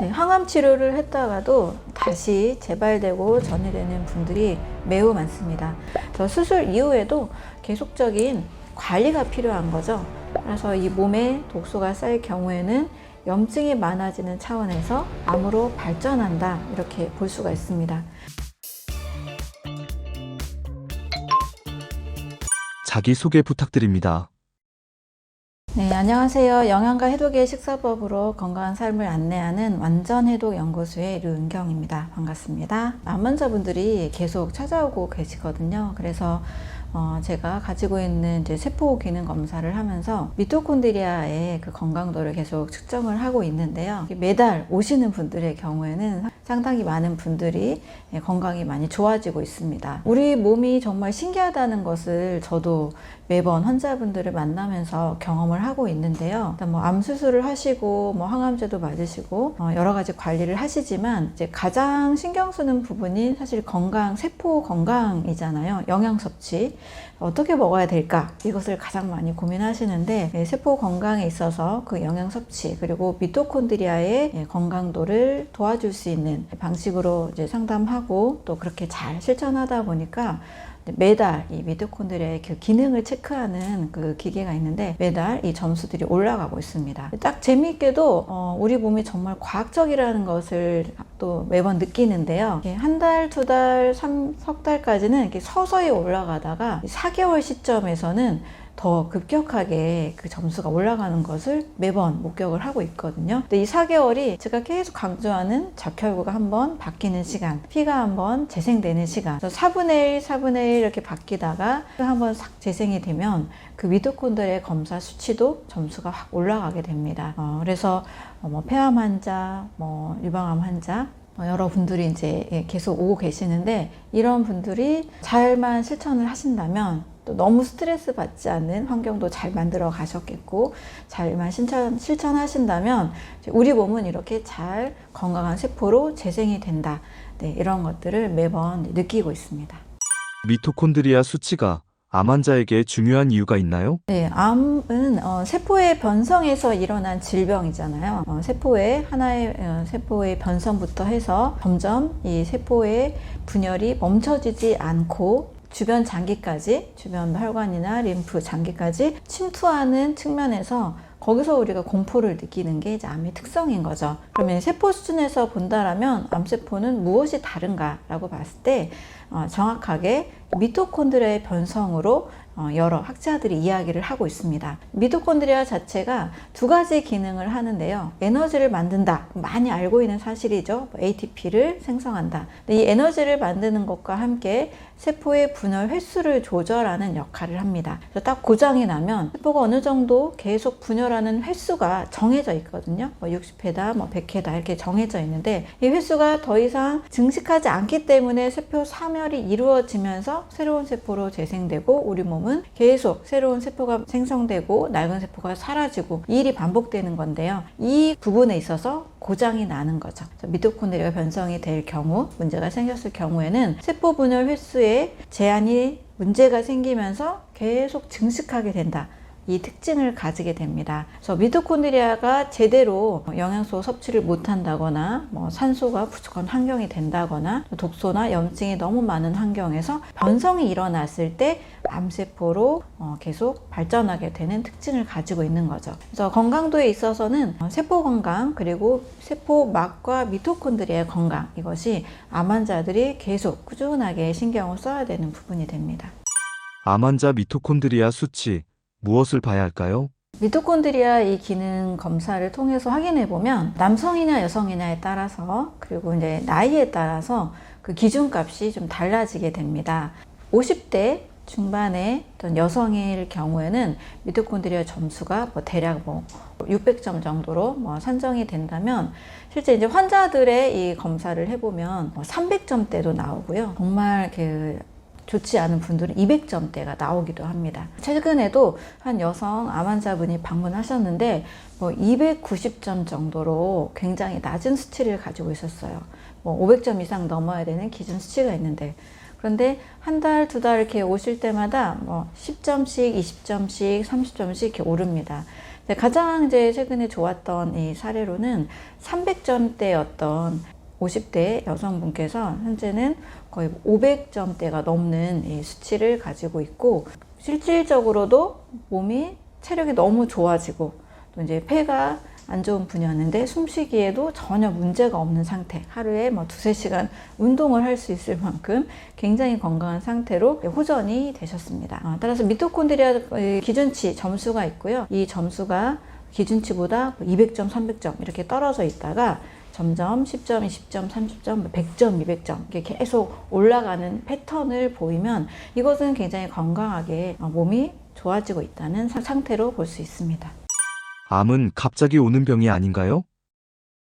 네, 항암 치료를 했다가도 다시 재발되고 전이되는 분들이 매우 많습니다. 수술 이후에도 계속적인 관리가 필요한 거죠. 그래서 이 몸에 독소가 쌓일 경우에는 염증이 많아지는 차원에서 암으로 발전한다, 이렇게 볼 수가 있습니다. 자기소개 부탁드립니다. 네, 안녕하세요. 영양가 해독의 식사법으로 건강한 삶을 안내하는 완전해독연구소의 류은경입니다. 반갑습니다. 암 환자분들이 계속 찾아오고 계시거든요. 그래서 제가 가지고 있는 이제 세포 기능 검사를 하면서 미토콘드리아의 그 건강도를 계속 측정을 하고 있는데요. 매달 오시는 분들의 경우에는 상당히 많은 분들이 건강이 많이 좋아지고 있습니다. 우리 몸이 정말 신기하다는 것을 저도 매번 환자분들을 만나면서 경험을 하고 있는데요. 일단 암 수술을 하시고 항암제도 맞으시고 여러 가지 관리를 하시지만 이제 가장 신경 쓰는 부분이 사실 건강, 세포 건강이잖아요. 영양 섭취. 어떻게 먹어야 될까? 이것을 가장 많이 고민하시는데, 세포 건강에 있어서 그 영양 섭취 그리고 미토콘드리아의 건강도를 도와줄 수 있는 방식으로 이제 상담하고 또 그렇게 잘 실천하다 보니까 매달 이 미토콘드리아의 그 기능을 체크하는 그 기계가 있는데 매달 이 점수들이 올라가고 있습니다. 딱 재미있게도 우리 몸이 정말 과학적이라는 것을 또 매번 느끼는데요. 한 달, 두 달, 석 달까지는 이렇게 서서히 올라가다가 4개월 시점에서는 더 급격하게 그 점수가 올라가는 것을 매번 목격을 하고 있거든요. 근데 이 4개월이 제가 계속 강조하는 적혈구가 한번 바뀌는 시간, 피가 한번 재생되는 시간, 4분의 1, 4분의 1 이렇게 바뀌다가 한번 싹 재생이 되면 그 미토콘드리아 검사 수치도 점수가 확 올라가게 됩니다. 그래서 폐암 환자, 유방암 환자, 여러분들이 이제 계속 오고 계시는데, 이런 분들이 잘만 실천을 하신다면 또 너무 스트레스 받지 않는 환경도 잘 만들어 가셨겠고, 잘만 실천하신다면 우리 몸은 이렇게 잘 건강한 세포로 재생이 된다. 네, 이런 것들을 매번 느끼고 있습니다. 미토콘드리아 수치가 암 환자에게 중요한 이유가 있나요? 네, 암은 세포의 변성에서 일어난 질병이잖아요. 세포의 하나의 세포의 변성부터 해서 점점 이 세포의 분열이 멈춰지지 않고 주변 장기까지, 주변 혈관이나 림프 장기까지 침투하는 측면에서 거기서 우리가 공포를 느끼는 게 이제 암의 특성인 거죠. 그러면 세포 수준에서 본다라면 암세포는 무엇이 다른가라고 봤을 때 정확하게 미토콘드리아의 변성으로 여러 학자들이 이야기를 하고 있습니다. 미토콘드리아 자체가 두 가지 기능을 하는데요. 에너지를 만든다. 많이 알고 있는 사실이죠. ATP를 생성한다. 근데 이 에너지를 만드는 것과 함께 세포의 분열 횟수를 조절하는 역할을 합니다. 그래서 딱 고장이 나면 세포가 어느 정도 계속 분열하는 횟수가 정해져 있거든요. 60회다, 100회다 이렇게 정해져 있는데, 이 횟수가 더 이상 증식하지 않기 때문에 세포 사멸이 이루어지면서 새로운 세포로 재생되고, 우리 몸은 계속 새로운 세포가 생성되고 낡은 세포가 사라지고, 이 일이 반복되는 건데요. 이 부분에 있어서 고장이 나는 거죠. 미토콘드리아가 변성이 될 경우, 문제가 생겼을 경우에는 세포 분열 횟수에 제한이 문제가 생기면서 계속 증식하게 된다. 이 특징을 가지게 됩니다. 그래서 미토콘드리아가 제대로 영양소 섭취를 못한다거나 산소가 부족한 환경이 된다거나 독소나 염증이 너무 많은 환경에서 변성이 일어났을 때 암세포로 계속 발전하게 되는 특징을 가지고 있는 거죠. 그래서 건강도에 있어서는 세포 건강 그리고 세포막과 미토콘드리아의 건강, 이것이 암 환자들이 계속 꾸준하게 신경을 써야 되는 부분이 됩니다. 암 환자 미토콘드리아 수치, 무엇을 봐야 할까요? 미토콘드리아 이 기능 검사를 통해서 확인해 보면 남성이냐 여성이냐에 따라서, 그리고 이제 나이에 따라서 그 기준값이 좀 달라지게 됩니다. 50대 중반의 어떤 여성일 경우에는 미토콘드리아 점수가 대략 600점 정도로 산정이 된다면, 실제 이제 환자들의 이 검사를 해보면 300점대도 나오고요. 정말 좋지 않은 분들은 200점대가 나오기도 합니다. 최근에도 한 여성 암 환자분이 방문하셨는데 290점 정도로 굉장히 낮은 수치를 가지고 있었어요. 500점 이상 넘어야 되는 기준 수치가 있는데, 그런데 한 달, 두 달 이렇게 오실 때마다 10점씩, 20점씩, 30점씩 이렇게 오릅니다. 가장 이제 최근에 좋았던 이 사례로는 300점대였던 50대 여성분께서 현재는 거의 500점대가 넘는 이 수치를 가지고 있고, 실질적으로도 몸이 체력이 너무 좋아지고, 또 이제 폐가 안 좋은 분이었는데 숨쉬기에도 전혀 문제가 없는 상태, 하루에 뭐 2-3시간 운동을 할 수 있을 만큼 굉장히 건강한 상태로 호전이 되셨습니다. 따라서 미토콘드리아 기준치 점수가 있고요. 이 점수가 기준치보다 200점, 300점 이렇게 떨어져 있다가 점점 10점, 20점, 30점, 100점, 200점 이렇게 계속 올라가는 패턴을 보이면 이것은 굉장히 건강하게 몸이 좋아지고 있다는 상태로 볼 수 있습니다. 암은 갑자기 오는 병이 아닌가요?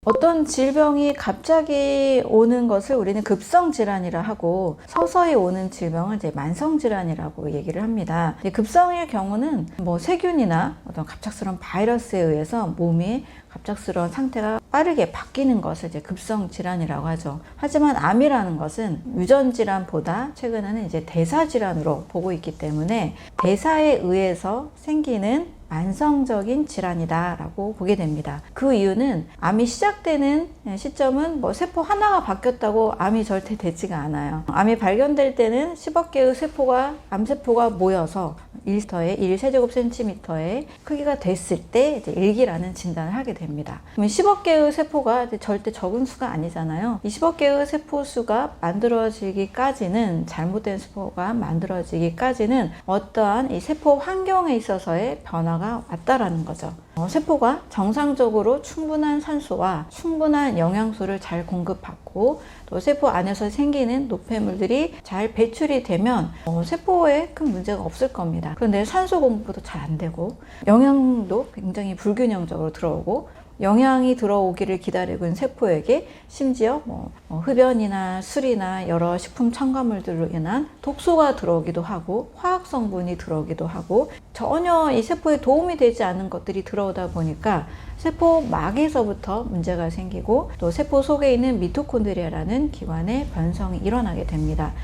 어떤 질병이 갑자기 오는 것을 우리는 급성 질환이라 하고, 서서히 오는 질병은 이제 만성 질환이라고 얘기를 합니다. 급성일 경우는 뭐 세균이나 어떤 갑작스러운 바이러스에 의해서 몸이 갑작스러운 상태가 빠르게 바뀌는 것을 이제 급성 질환이라고 하죠. 하지만 암이라는 것은 유전 질환보다 최근에는 이제 대사 질환으로 보고 있기 때문에 대사에 의해서 생기는 만성적인 질환이다라고 보게 됩니다. 그 이유는 암이 시작되는 시점은 뭐 세포 하나가 바뀌었다고 암이 절대 되지가 않아요. 암이 발견될 때는 10억 개의 세포가, 암세포가 모여서 1터에 1세제곱센티미터의 크기가 됐을 때 이제 일기라는 진단을 하게 됩니다. 그러면 10억 개의 세포가 절대 적은 수가 아니잖아요. 이 10억 개의 세포 수가 만들어지기까지는, 잘못된 세포가 만들어지기까지는 어떠한 이 세포 환경에 있어서의 변화가 왔다라는 거죠. 세포가 정상적으로 충분한 산소와 충분한 영양소를 잘 공급받고, 또 세포 안에서 생기는 노폐물들이 잘 배출이 되면 세포에 큰 문제가 없을 겁니다. 그런데 산소 공급도 잘 안 되고, 영양도 굉장히 불균형적으로 들어오고, 영양이 들어오기를 기다리고 있는 세포에게 심지어 흡연이나 술이나 여러 식품 첨가물들로 인한 독소가 들어오기도 하고, 화학 성분이 들어오기도 하고, 전혀 이 세포에 도움이 되지 않는 것들이 들어오다 보니까 세포막에서부터 문제가 생기고, 또 세포 속에 있는 미토콘드리아라는 기관의 변성이 일어나게 됩니다.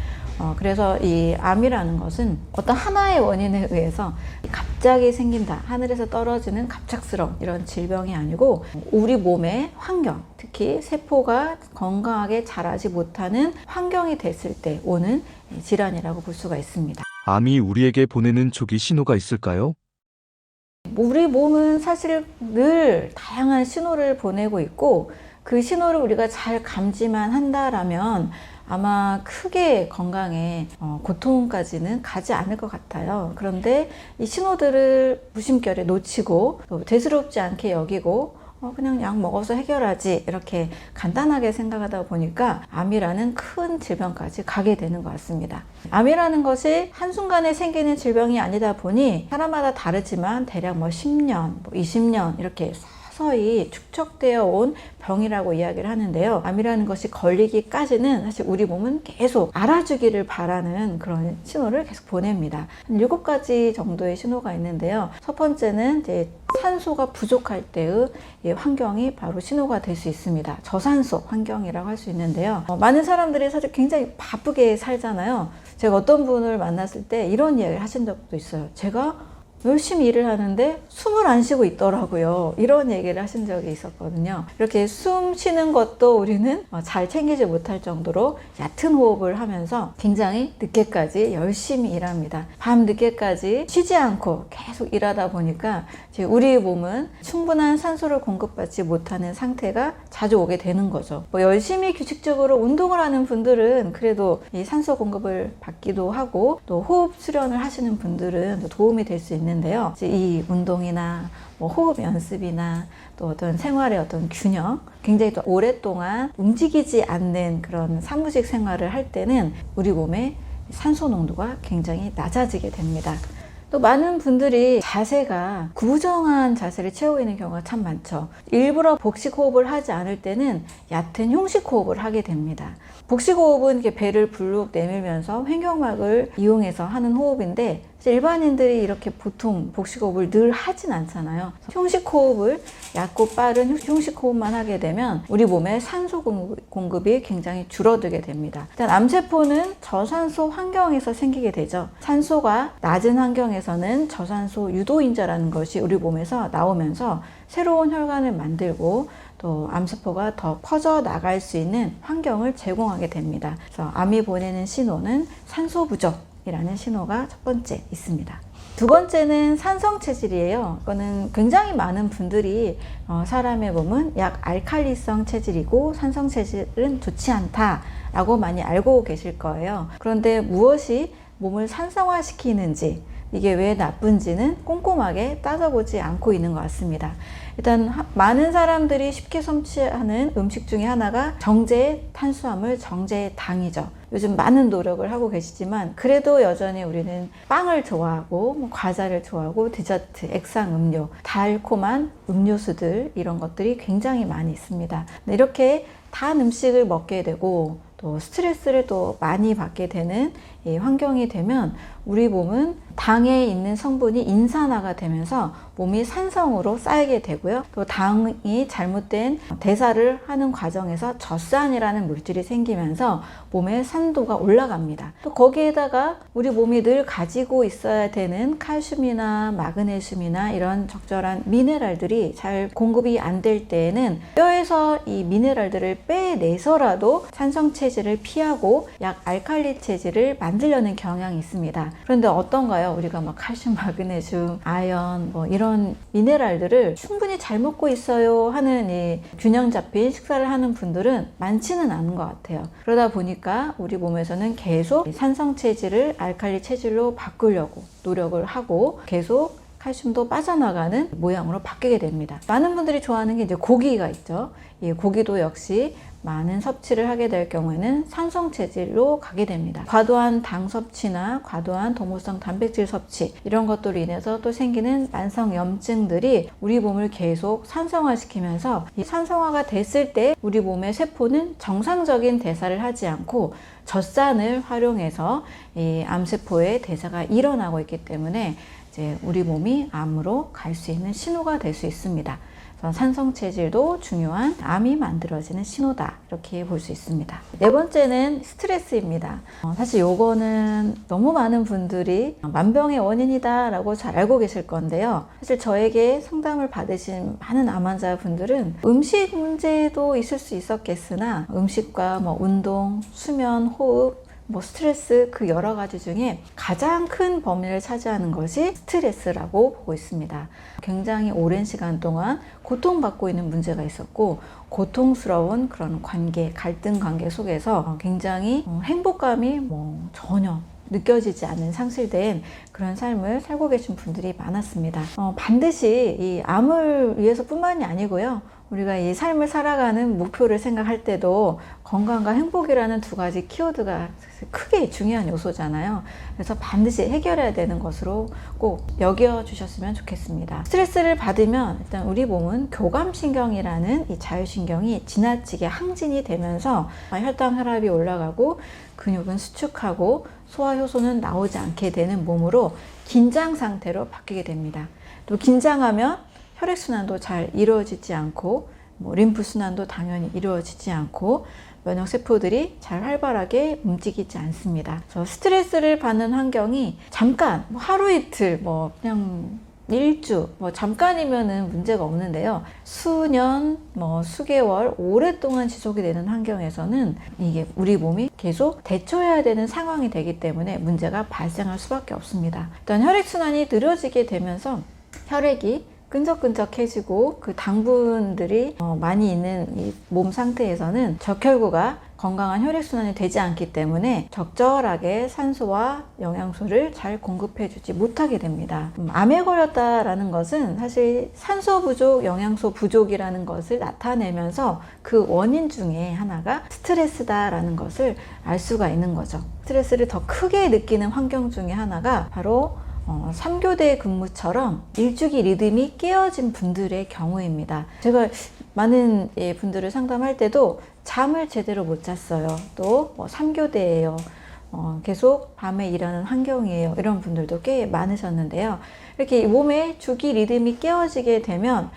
그래서 이 암이라는 것은 어떤 하나의 원인에 의해서 갑자기 생긴다, 하늘에서 떨어지는 갑작스러운 이런 질병이 아니고, 우리 몸의 환경, 특히 세포가 건강하게 자라지 못하는 환경이 됐을 때 오는 질환이라고 볼 수가 있습니다. 암이 우리에게 보내는 조기 신호가 있을까요? 우리 몸은 사실 늘 다양한 신호를 보내고 있고, 그 신호를 우리가 잘 감지만 한다라면 아마 크게 건강에 고통까지는 가지 않을 것 같아요. 그런데 이 신호들을 무심결에 놓치고, 또 대수롭지 않게 여기고 그냥 약 먹어서 해결하지, 이렇게 간단하게 생각하다 보니까 암이라는 큰 질병까지 가게 되는 것 같습니다. 암이라는 것이 한순간에 생기는 질병이 아니다 보니 사람마다 다르지만 대략 10년, 20년 이렇게 서서히 축적되어 온 병이라고 이야기를 하는데요. 암이라는 것이 걸리기까지는 사실 우리 몸은 계속 알아주기를 바라는 그런 신호를 계속 보냅니다. 한 7가지 정도의 신호가 있는데요. 첫 번째는 이제 산소가 부족할 때의 환경이 바로 신호가 될 수 있습니다. 저산소 환경이라고 할 수 있는데요. 많은 사람들이 사실 굉장히 바쁘게 살잖아요. 제가 어떤 분을 만났을 때 이런 이야기를 하신 적도 있어요. 제가 열심히 일을 하는데 숨을 안 쉬고 있더라고요. 이런 얘기를 하신 적이 있었거든요. 이렇게 숨 쉬는 것도 우리는 잘 챙기지 못할 정도로 얕은 호흡을 하면서 굉장히 늦게까지 열심히 일합니다. 밤 늦게까지 쉬지 않고 계속 일하다 보니까 우리 몸은 충분한 산소를 공급받지 못하는 상태가 자주 오게 되는 거죠. 열심히 규칙적으로 운동을 하는 분들은 그래도 이 산소 공급을 받기도 하고, 또 호흡 수련을 하시는 분들은 도움이 될 수 있는데요. 이 운동이나 호흡 연습이나 또 어떤 생활의 어떤 균형, 굉장히 또 오랫동안 움직이지 않는 그런 사무직 생활을 할 때는 우리 몸의 산소 농도가 굉장히 낮아지게 됩니다. 또 많은 분들이 자세가 구부정한 자세를 취하고 있는 경우가 참 많죠. 일부러 복식 호흡을 하지 않을 때는 얕은 흉식 호흡을 하게 됩니다. 복식 호흡은 이렇게 배를 불룩 내밀면서 횡격막을 이용해서 하는 호흡인데, 일반인들이 이렇게 보통 복식 호흡을 늘 하진 않잖아요. 흉식 호흡을, 얕고 빠른 흉식 호흡만 하게 되면 우리 몸의 산소 공급이 굉장히 줄어들게 됩니다. 일단 암세포는 저산소 환경에서 생기게 되죠. 산소가 낮은 환경에서는 저산소 유도인자라는 것이 우리 몸에서 나오면서 새로운 혈관을 만들고 또 암세포가 더 퍼져 나갈 수 있는 환경을 제공하게 됩니다. 그래서 암이 보내는 신호는 산소 부족이라는 신호가 첫 번째 있습니다. 두 번째는 산성 체질이에요. 이거는 굉장히 많은 분들이 사람의 몸은 약 알칼리성 체질이고 산성 체질은 좋지 않다라고 많이 알고 계실 거예요. 그런데 무엇이 몸을 산성화시키는지, 이게 왜 나쁜지는 꼼꼼하게 따져보지 않고 있는 것 같습니다. 일단 많은 사람들이 쉽게 섭취하는 음식 중에 하나가 정제의 탄수화물, 정제의 당이죠. 요즘 많은 노력을 하고 계시지만 그래도 여전히 우리는 빵을 좋아하고 과자를 좋아하고 디저트, 액상 음료, 달콤한 음료수들, 이런 것들이 굉장히 많이 있습니다. 이렇게 단 음식을 먹게 되고 또 스트레스를 또 많이 받게 되는 이 환경이 되면 우리 몸은 당에 있는 성분이 인산화가 되면서 몸이 산성으로 쌓이게 되고요. 또 당이 잘못된 대사를 하는 과정에서 젖산이라는 물질이 생기면서 몸의 산도가 올라갑니다. 또 거기에다가 우리 몸이 늘 가지고 있어야 되는 칼슘이나 마그네슘이나 이런 적절한 미네랄들이 잘 공급이 안 될 때에는 뼈에서 이 미네랄들을 빼내서라도 산성 체질을 피하고 약 알칼리 체질을 만들려는 경향이 있습니다. 그런데 어떤가요? 우리가 막 칼슘, 마그네슘, 아연 이런 미네랄들을 충분히 잘 먹고 있어요 하는 이 균형 잡힌 식사를 하는 분들은 많지는 않은 것 같아요. 그러다 보니까 우리 몸에서는 계속 산성 체질을 알칼리 체질로 바꾸려고 노력을 하고 계속 칼슘도 빠져나가는 모양으로 바뀌게 됩니다. 많은 분들이 좋아하는 게 이제 고기가 있죠. 이 고기도 역시 많은 섭취를 하게 될 경우에는 산성 체질로 가게 됩니다. 과도한 당 섭취나 과도한 동물성 단백질 섭취, 이런 것들로 인해서 또 생기는 만성염증들이 우리 몸을 계속 산성화시키면서 이 산성화가 됐을 때 우리 몸의 세포는 정상적인 대사를 하지 않고 젖산을 활용해서 이 암세포의 대사가 일어나고 있기 때문에 이제 우리 몸이 암으로 갈 수 있는 신호가 될 수 있습니다. 산성 체질도 중요한 암이 만들어지는 신호다, 이렇게 볼 수 있습니다. 네 번째는 스트레스입니다. 사실 요거는 너무 많은 분들이 만병의 원인이다 라고 잘 알고 계실 건데요. 사실 저에게 상담을 받으신 많은 암 환자분들은 음식 문제도 있을 수 있었겠으나 음식과 운동, 수면, 호흡, 스트레스, 그 여러 가지 중에 가장 큰 범위를 차지하는 것이 스트레스라고 보고 있습니다. 굉장히 오랜 시간 동안 고통받고 있는 문제가 있었고, 고통스러운 그런 관계, 갈등 관계 속에서 굉장히 행복감이 전혀 느껴지지 않는 상실된 그런 삶을 살고 계신 분들이 많았습니다. 반드시 이 암을 위해서뿐만이 아니고요. 우리가 이 삶을 살아가는 목표를 생각할 때도 건강과 행복이라는 두 가지 키워드가 크게 중요한 요소잖아요. 그래서 반드시 해결해야 되는 것으로 꼭 여겨주셨으면 좋겠습니다. 스트레스를 받으면 일단 우리 몸은 교감신경이라는 이 자율신경이 지나치게 항진이 되면서 혈당, 혈압이 올라가고 근육은 수축하고 소화효소는 나오지 않게 되는 몸으로 긴장 상태로 바뀌게 됩니다. 또 긴장하면 혈액순환도 잘 이루어지지 않고 림프순환도 당연히 이루어지지 않고 면역세포들이 잘 활발하게 움직이지 않습니다. 그래서 스트레스를 받는 환경이 잠깐 하루 이틀 그냥 일주 잠깐이면은 문제가 없는데요. 수년 수개월 오랫동안 지속이 되는 환경에서는 이게 우리 몸이 계속 대처해야 되는 상황이 되기 때문에 문제가 발생할 수밖에 없습니다. 일단 혈액순환이 느려지게 되면서 혈액이 끈적끈적해지고 그 당분들이 많이 있는 이 몸 상태에서는 적혈구가 건강한 혈액순환이 되지 않기 때문에 적절하게 산소와 영양소를 잘 공급해주지 못하게 됩니다. 암에 걸렸다라는 것은 사실 산소 부족, 영양소 부족이라는 것을 나타내면서 그 원인 중에 하나가 스트레스다라는 것을 알 수가 있는 거죠. 스트레스를 더 크게 느끼는 환경 중에 하나가 바로 3교대 근무처럼 일주기 리듬이 깨어진 분들의 경우입니다. 제가 많은 분들을 상담할 때도 잠을 제대로 못 잤어요. 또 3교대예요. 계속 밤에 일하는 환경이에요. 이런 분들도 꽤 많으셨는데요. 이렇게 몸의 주기 리듬이 깨어지게 되면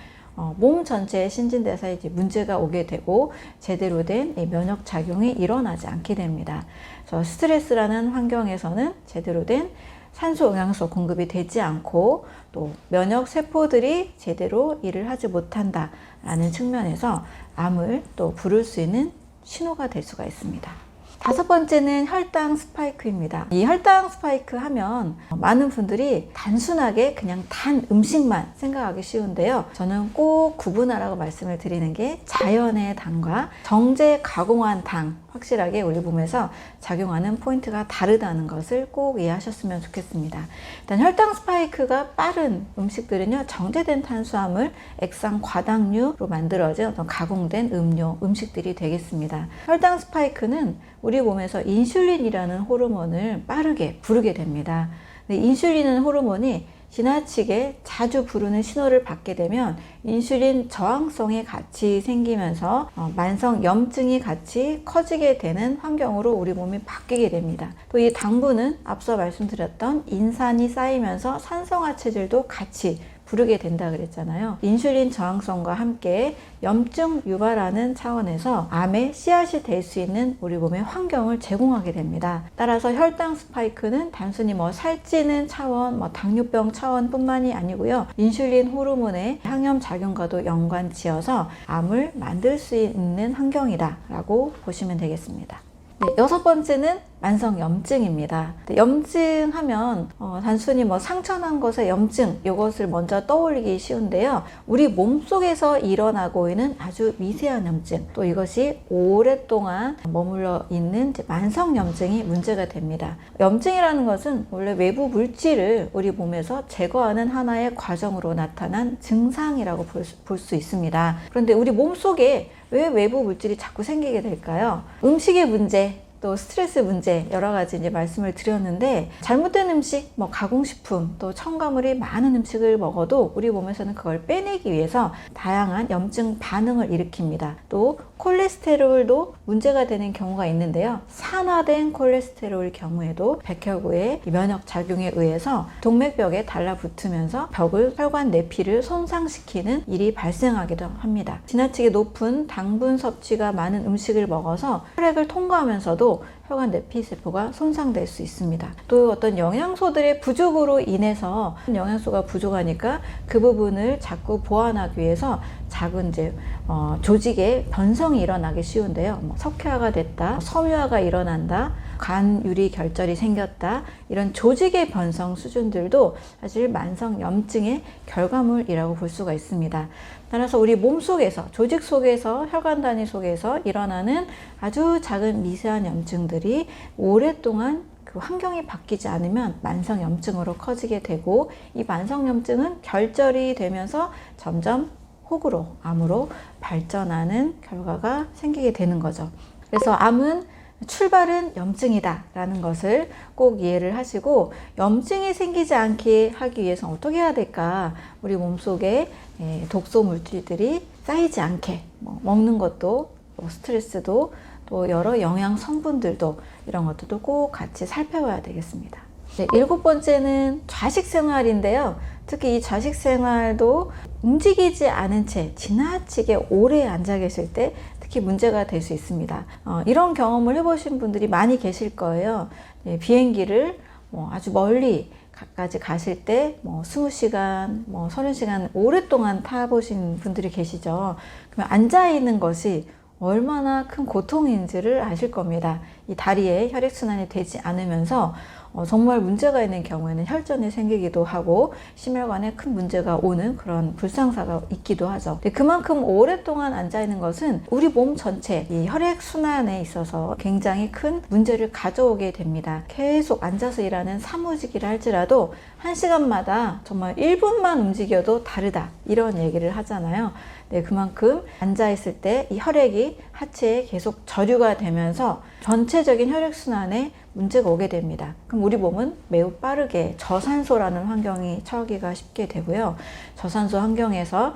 몸 전체의 신진대사에 이제 문제가 오게 되고 제대로 된 면역 작용이 일어나지 않게 됩니다. 그래서 스트레스라는 환경에서는 제대로 된 산소, 영양소 공급이 되지 않고 또 면역 세포들이 제대로 일을 하지 못한다라는 측면에서 암을 또 부를 수 있는 신호가 될 수가 있습니다. 다섯 번째는 혈당 스파이크입니다. 이 혈당 스파이크 하면 많은 분들이 단순하게 그냥 단 음식만 생각하기 쉬운데요. 저는 꼭 구분하라고 말씀을 드리는 게 자연의 당과 정제 가공한 당, 확실하게 우리 몸에서 작용하는 포인트가 다르다는 것을 꼭 이해하셨으면 좋겠습니다. 일단 혈당 스파이크가 빠른 음식들은요, 정제된 탄수화물, 액상 과당류로 만들어진 어떤 가공된 음료, 음식들이 되겠습니다. 혈당 스파이크는 우리 몸에서 인슐린이라는 호르몬을 빠르게 부르게 됩니다. 근데 인슐린은 호르몬이 지나치게 자주 부르는 신호를 받게 되면 인슐린 저항성이 같이 생기면서 만성염증이 같이 커지게 되는 환경으로 우리 몸이 바뀌게 됩니다. 또 이 당분은 앞서 말씀드렸던 인산이 쌓이면서 산성화 체질도 같이 부르게 된다 그랬잖아요. 인슐린 저항성과 함께 염증 유발하는 차원에서 암의 씨앗이 될 수 있는 우리 몸의 환경을 제공하게 됩니다. 따라서 혈당 스파이크는 단순히 살찌는 차원, 당뇨병 차원뿐만이 아니고요. 인슐린 호르몬의 항염 작용과도 연관지어서 암을 만들 수 있는 환경이다라고 보시면 되겠습니다. 네, 여섯 번째는 만성염증입니다. 염증하면 단순히 상처난 것의 염증, 이것을 먼저 떠올리기 쉬운데요. 우리 몸속에서 일어나고 있는 아주 미세한 염증, 또 이것이 오랫동안 머물러 있는 만성염증이 문제가 됩니다. 염증이라는 것은 원래 외부 물질을 우리 몸에서 제거하는 하나의 과정으로 나타난 증상이라고 볼 수 있습니다. 그런데 우리 몸속에 왜 외부 물질이 자꾸 생기게 될까요? 음식의 문제, 또 스트레스 문제 여러 가지 이제 말씀을 드렸는데, 잘못된 음식, 가공식품, 또 첨가물이 많은 음식을 먹어도 우리 몸에서는 그걸 빼내기 위해서 다양한 염증 반응을 일으킵니다. 또 콜레스테롤도 문제가 되는 경우가 있는데요. 산화된 콜레스테롤 경우에도 백혈구의 면역 작용에 의해서 동맥벽에 달라붙으면서 혈관 내피를 손상시키는 일이 발생하기도 합니다. 지나치게 높은 당분 섭취가 많은 음식을 먹어서 혈액을 통과하면서도 혈관 내피세포가 손상될 수 있습니다. 또 어떤 영양소들의 부족으로 인해서 영양소가 부족하니까 그 부분을 자꾸 보완하기 위해서 작은 조직의 변성이 일어나기 쉬운데요. 석회화가 됐다, 섬유화가 일어난다, 간 유리 결절이 생겼다, 이런 조직의 변성 수준들도 사실 만성염증의 결과물이라고 볼 수가 있습니다. 따라서 우리 몸 속에서, 조직 속에서, 혈관 단위 속에서 일어나는 아주 작은 미세한 염증들이 오랫동안 그 환경이 바뀌지 않으면 만성염증으로 커지게 되고, 이 만성염증은 결절이 되면서 점점 혹으로, 암으로 발전하는 결과가 생기게 되는 거죠. 그래서 암은 출발은 염증이다 라는 것을 꼭 이해를 하시고, 염증이 생기지 않게 하기 위해서 어떻게 해야 될까? 우리 몸속에 독소 물질들이 쌓이지 않게, 먹는 것도, 스트레스도, 또 여러 영양 성분들도, 이런 것들도 꼭 같이 살펴봐야 되겠습니다. 네, 일곱 번째는 좌식 생활인데요. 특히 이 좌식 생활도 움직이지 않은 채 지나치게 오래 앉아 계실 때 특히 문제가 될 수 있습니다. 이런 경험을 해보신 분들이 많이 계실 거예요. 비행기를 아주 멀리까지 가실 때 20시간, 30시간 오랫동안 타보신 분들이 계시죠. 그러면 앉아있는 것이 얼마나 큰 고통인지를 아실 겁니다. 이 다리에 혈액순환이 되지 않으면서 정말 문제가 있는 경우에는 혈전이 생기기도 하고 심혈관에 큰 문제가 오는 그런 불상사가 있기도 하죠. 그만큼 오랫동안 앉아있는 것은 우리 몸 전체 이 혈액순환에 있어서 굉장히 큰 문제를 가져오게 됩니다. 계속 앉아서 일하는 사무직이라 할지라도 1시간마다 정말 1분만 움직여도 다르다, 이런 얘기를 하잖아요. 네, 그만큼 앉아있을 때 이 혈액이 하체에 계속 저류가 되면서 전체적인 혈액순환에 문제가 오게 됩니다. 그럼 우리 몸은 매우 빠르게 저산소라는 환경이 처하기가 쉽게 되고요. 저산소 환경에서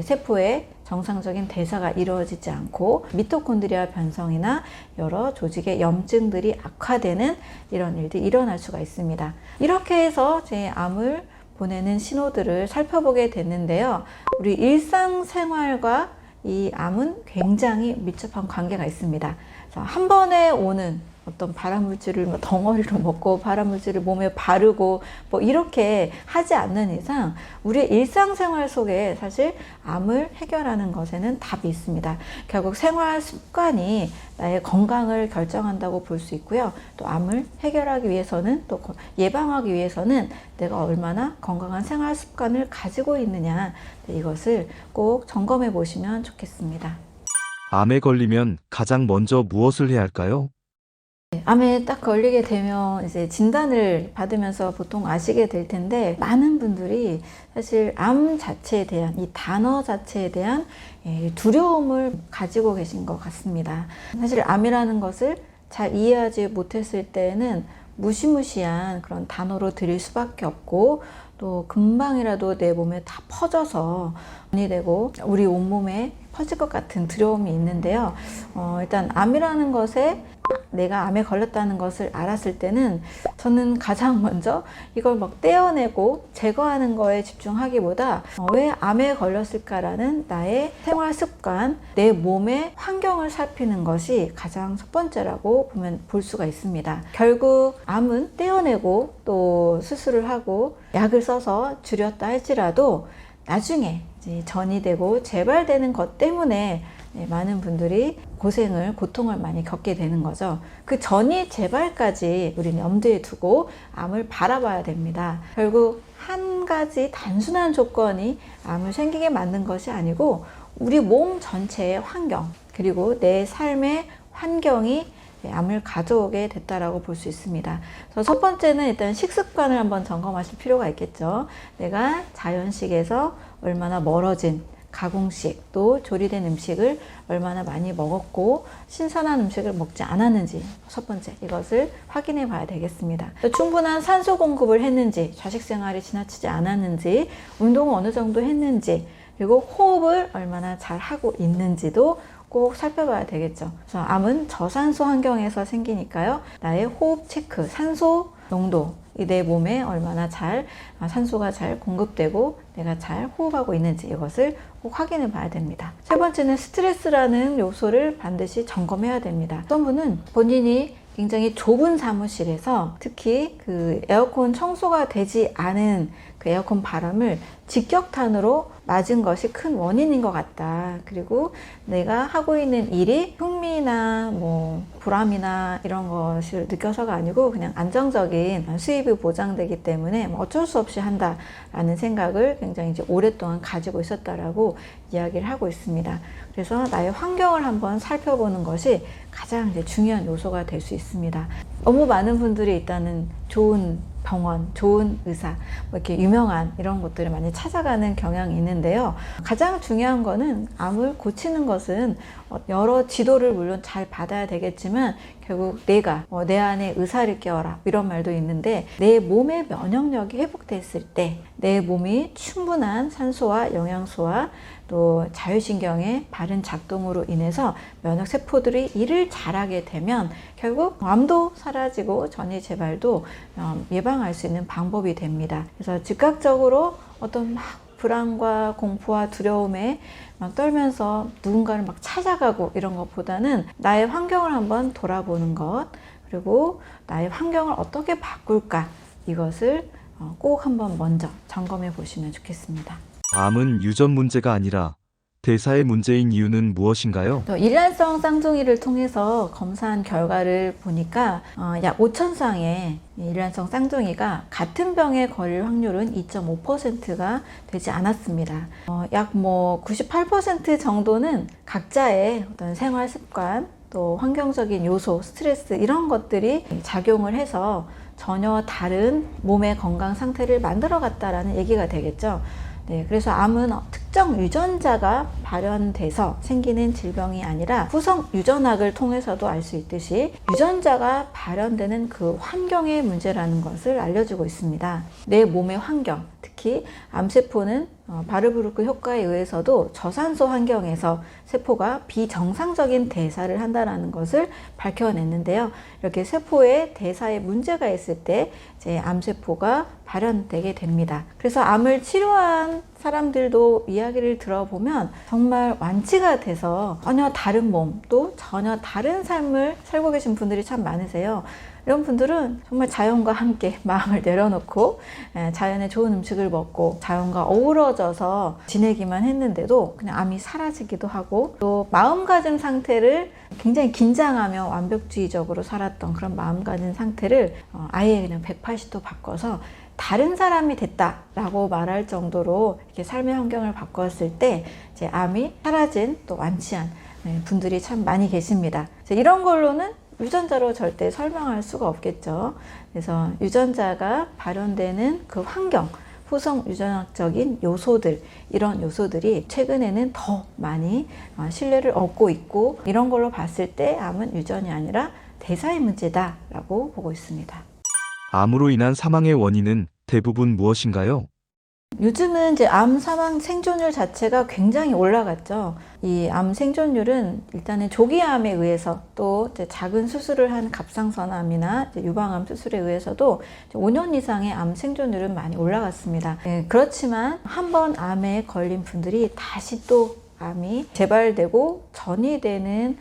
세포의 정상적인 대사가 이루어지지 않고 미토콘드리아 변성이나 여러 조직의 염증들이 악화되는 이런 일들이 일어날 수가 있습니다. 이렇게 해서 제 암을 보내는 신호들을 살펴보게 됐는데요. 우리 일상생활과 이 암은 굉장히 밀접한 관계가 있습니다. 한 번에 오는 어떤 발암물질을 뭐 덩어리로 먹고 발암물질을 몸에 바르고 뭐 이렇게 하지 않는 이상 우리의 일상생활 속에 사실 암을 해결하는 것에는 답이 있습니다. 결국 생활 습관이 나의 건강을 결정한다고 볼 수 있고요. 또 암을 해결하기 위해서는 또 예방하기 위해서는 내가 얼마나 건강한 생활 습관을 가지고 있느냐, 이것을 꼭 점검해 보시면 좋겠습니다. 암에 걸리면 가장 먼저 무엇을 해야 할까요? 암에 딱 걸리게 되면 이제 진단을 받으면서 보통 아시게 될 텐데, 많은 분들이 사실 암 자체에 대한, 이 단어 자체에 대한 두려움을 가지고 계신 것 같습니다. 사실 암이라는 것을 잘 이해하지 못했을 때는 무시무시한 그런 단어로 들릴 수밖에 없고, 또 금방이라도 내 몸에 다 퍼져서 전이 되고 우리 온몸에 퍼질 것 같은 두려움이 있는데요. 일단 암이라는 것에, 내가 암에 걸렸다는 것을 알았을 때는 저는 가장 먼저 이걸 막 떼어내고 제거하는 거에 집중하기보다 왜 암에 걸렸을까라는 나의 생활 습관, 내 몸의 환경을 살피는 것이 가장 첫 번째라고 볼 수가 있습니다. 결국 암은 떼어내고 또 수술을 하고 약을 써서 줄였다 할지라도 나중에 이제 전이 되고 재발되는 것 때문에 많은 분들이 고통을 많이 겪게 되는 거죠. 그 전이 재발까지 우리는 염두에 두고 암을 바라봐야 됩니다. 결국 한 가지 단순한 조건이 암을 생기게 만든 것이 아니고 우리 몸 전체의 환경, 그리고 내 삶의 환경이 암을 가져오게 됐다라고 볼 수 있습니다. 그래서 첫 번째는 일단 식습관을 한번 점검하실 필요가 있겠죠. 내가 자연식에서 얼마나 멀어진 가공식, 또 조리된 음식을 얼마나 많이 먹었고 신선한 음식을 먹지 않았는지, 첫 번째 이것을 확인해 봐야 되겠습니다. 충분한 산소 공급을 했는지, 좌식 생활이 지나치지 않았는지, 운동을 어느 정도 했는지, 그리고 호흡을 얼마나 잘 하고 있는지도 꼭 살펴봐야 되겠죠. 그래서 암은 저산소 환경에서 생기니까요. 나의 호흡 체크, 산소 농도, 내 몸에 얼마나 산소가 잘 공급되고 내가 잘 호흡하고 있는지, 이것을 꼭 확인해 봐야 됩니다. 세 번째는 스트레스라는 요소를 반드시 점검해야 됩니다. 어떤 분은 본인이 굉장히 좁은 사무실에서 특히 그 에어컨 청소가 되지 않은 그 에어컨 바람을 직격탄으로 맞은 것이 큰 원인인 것 같다. 그리고 내가 하고 있는 일이 흥미나 보람이나 이런 것을 느껴서가 아니고 그냥 안정적인 수입이 보장되기 때문에 어쩔 수 없이 한다라는 생각을 굉장히 이제 오랫동안 가지고 있었다라고 이야기를 하고 있습니다. 그래서 나의 환경을 한번 살펴보는 것이 가장 이제 중요한 요소가 될 수 있습니다. 너무 많은 분들이 일단은 좋은 병원, 좋은 의사, 이렇게 유명한 이런 곳들을 많이 찾아가는 경향이 있는데요. 가장 중요한 거는 암을 고치는 것은 여러 지도를 물론 잘 받아야 되겠지만 결국 내가 내 안에 의사를 깨워라, 이런 말도 있는데, 내 몸의 면역력이 회복됐을 때 내 몸이 충분한 산소와 영양소와 또 자율신경의 바른 작동으로 인해서 면역세포들이 일을 잘하게 되면 결국 암도 사라지고 전이 재발도 예방할 수 있는 방법이 됩니다. 그래서 즉각적으로 어떤 불안과 공포와 두려움에 떨면서 누군가를 찾아가고 이런 것보다는 나의 환경을 한번 돌아보는 것, 그리고 나의 환경을 어떻게 바꿀까, 이것을 꼭 한번 먼저 점검해 보시면 좋겠습니다. 암은 유전 문제가 아니라 대사의 문제인 이유는 무엇인가요? 일란성 쌍둥이를 통해서 검사한 결과를 보니까 약 5,000쌍의 일란성 쌍둥이가 같은 병에 걸릴 확률은 2.5%가 되지 않았습니다. 약 98% 정도는 각자의 어떤 생활 습관, 또 환경적인 요소, 스트레스, 이런 것들이 작용을 해서 전혀 다른 몸의 건강 상태를 만들어 갔다라는 얘기가 되겠죠. 네, 그래서 암은 특정 유전자가 발현돼서 생기는 질병이 아니라 후성 유전학을 통해서도 알 수 있듯이 유전자가 발현되는 그 환경의 문제라는 것을 알려주고 있습니다. 내 몸의 환경, 특히 암세포는 바르브루크 효과에 의해서도 저산소 환경에서 세포가 비정상적인 대사를 한다는 것을 밝혀냈는데요. 이렇게 세포의 대사에 문제가 있을 때 이제 암세포가 발현되게 됩니다. 그래서 암을 치료한 사람들도 이야기를 들어보면 정말 완치가 돼서 전혀 다른 몸, 또 전혀 다른 삶을 살고 계신 분들이 참 많으세요. 이런 분들은 정말 자연과 함께 마음을 내려놓고 자연의 좋은 음식을 먹고 자연과 어우러져서 지내기만 했는데도 그냥 암이 사라지기도 하고, 또 마음가짐 상태를 굉장히 긴장하며 완벽주의적으로 살았던 그런 마음가짐 상태를 아예 그냥 180도 바꿔서 다른 사람이 됐다라고 말할 정도로 이렇게 삶의 환경을 바꿨을 때 이제 암이 사라진, 또 완치한 분들이 참 많이 계십니다. 이런 걸로는 유전자로 절대 설명할 수가 없겠죠. 그래서 유전자가 발현되는 그 환경, 후성 유전학적인 요소들, 이런 요소들이 최근에는 더 많이 신뢰를 얻고 있고, 이런 걸로 봤을 때 암은 유전이 아니라 대사의 문제다라고 보고 있습니다. 암으로 인한 사망의 원인은 대부분 무엇인가요? 요즘은 이제 암 사망 생존율 자체가 굉장히 올라갔죠. 이 암 생존율은 일단은 조기암에 의해서, 또 이제 작은 수술을 한 갑상선암이나 유방암 수술에 의해서도 5년 이상의 암 생존율은 많이 올라갔습니다. 그렇지만 한 번 암에 걸린 분들이 다시 또 암이 재발되고 전이 되는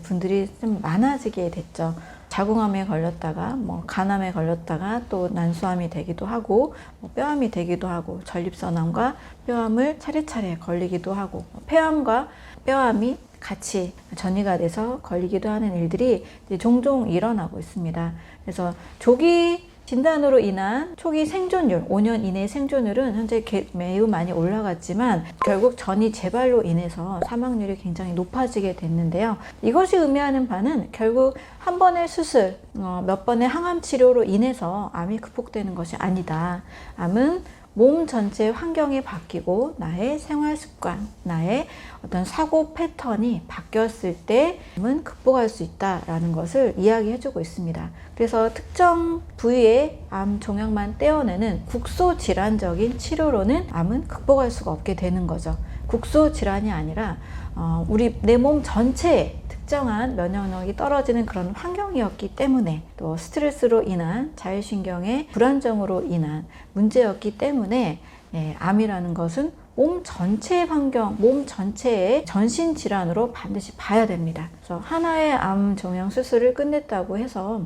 분들이 좀 많아지게 됐죠. 자궁암에 걸렸다가 간암에 걸렸다가 또 난수암이 되기도 하고, 뼈암이 되기도 하고, 전립선암과 뼈암을 차례차례 걸리기도 하고, 폐암과 뼈암이 같이 전이가 돼서 걸리기도 하는 일들이 이제 종종 일어나고 있습니다. 그래서 조기 진단으로 인한 초기 생존율, 5년 이내 생존율은 현재 매우 많이 올라갔지만 결국 전이 재발로 인해서 사망률이 굉장히 높아지게 됐는데요. 이것이 의미하는 바는 결국 한 번의 수술, 몇 번의 항암 치료로 인해서 암이 극복되는 것이 아니다. 암은 몸 전체 환경이 바뀌고 나의 생활 습관, 나의 어떤 사고 패턴이 바뀌었을 때 암은 극복할 수 있다라는 것을 이야기해주고 있습니다. 그래서 특정 부위의 암 종양만 떼어내는 국소 질환적인 치료로는 암은 극복할 수가 없게 되는 거죠. 국소 질환이 아니라 내 몸 전체에 특정한 면역력이 떨어지는 그런 환경이었기 때문에, 또 스트레스로 인한 자율신경의 불안정으로 인한 문제였기 때문에 암이라는 것은 몸 전체의 환경, 몸 전체의 전신 질환으로 반드시 봐야 됩니다. 그래서 하나의 암 종양 수술을 끝냈다고 해서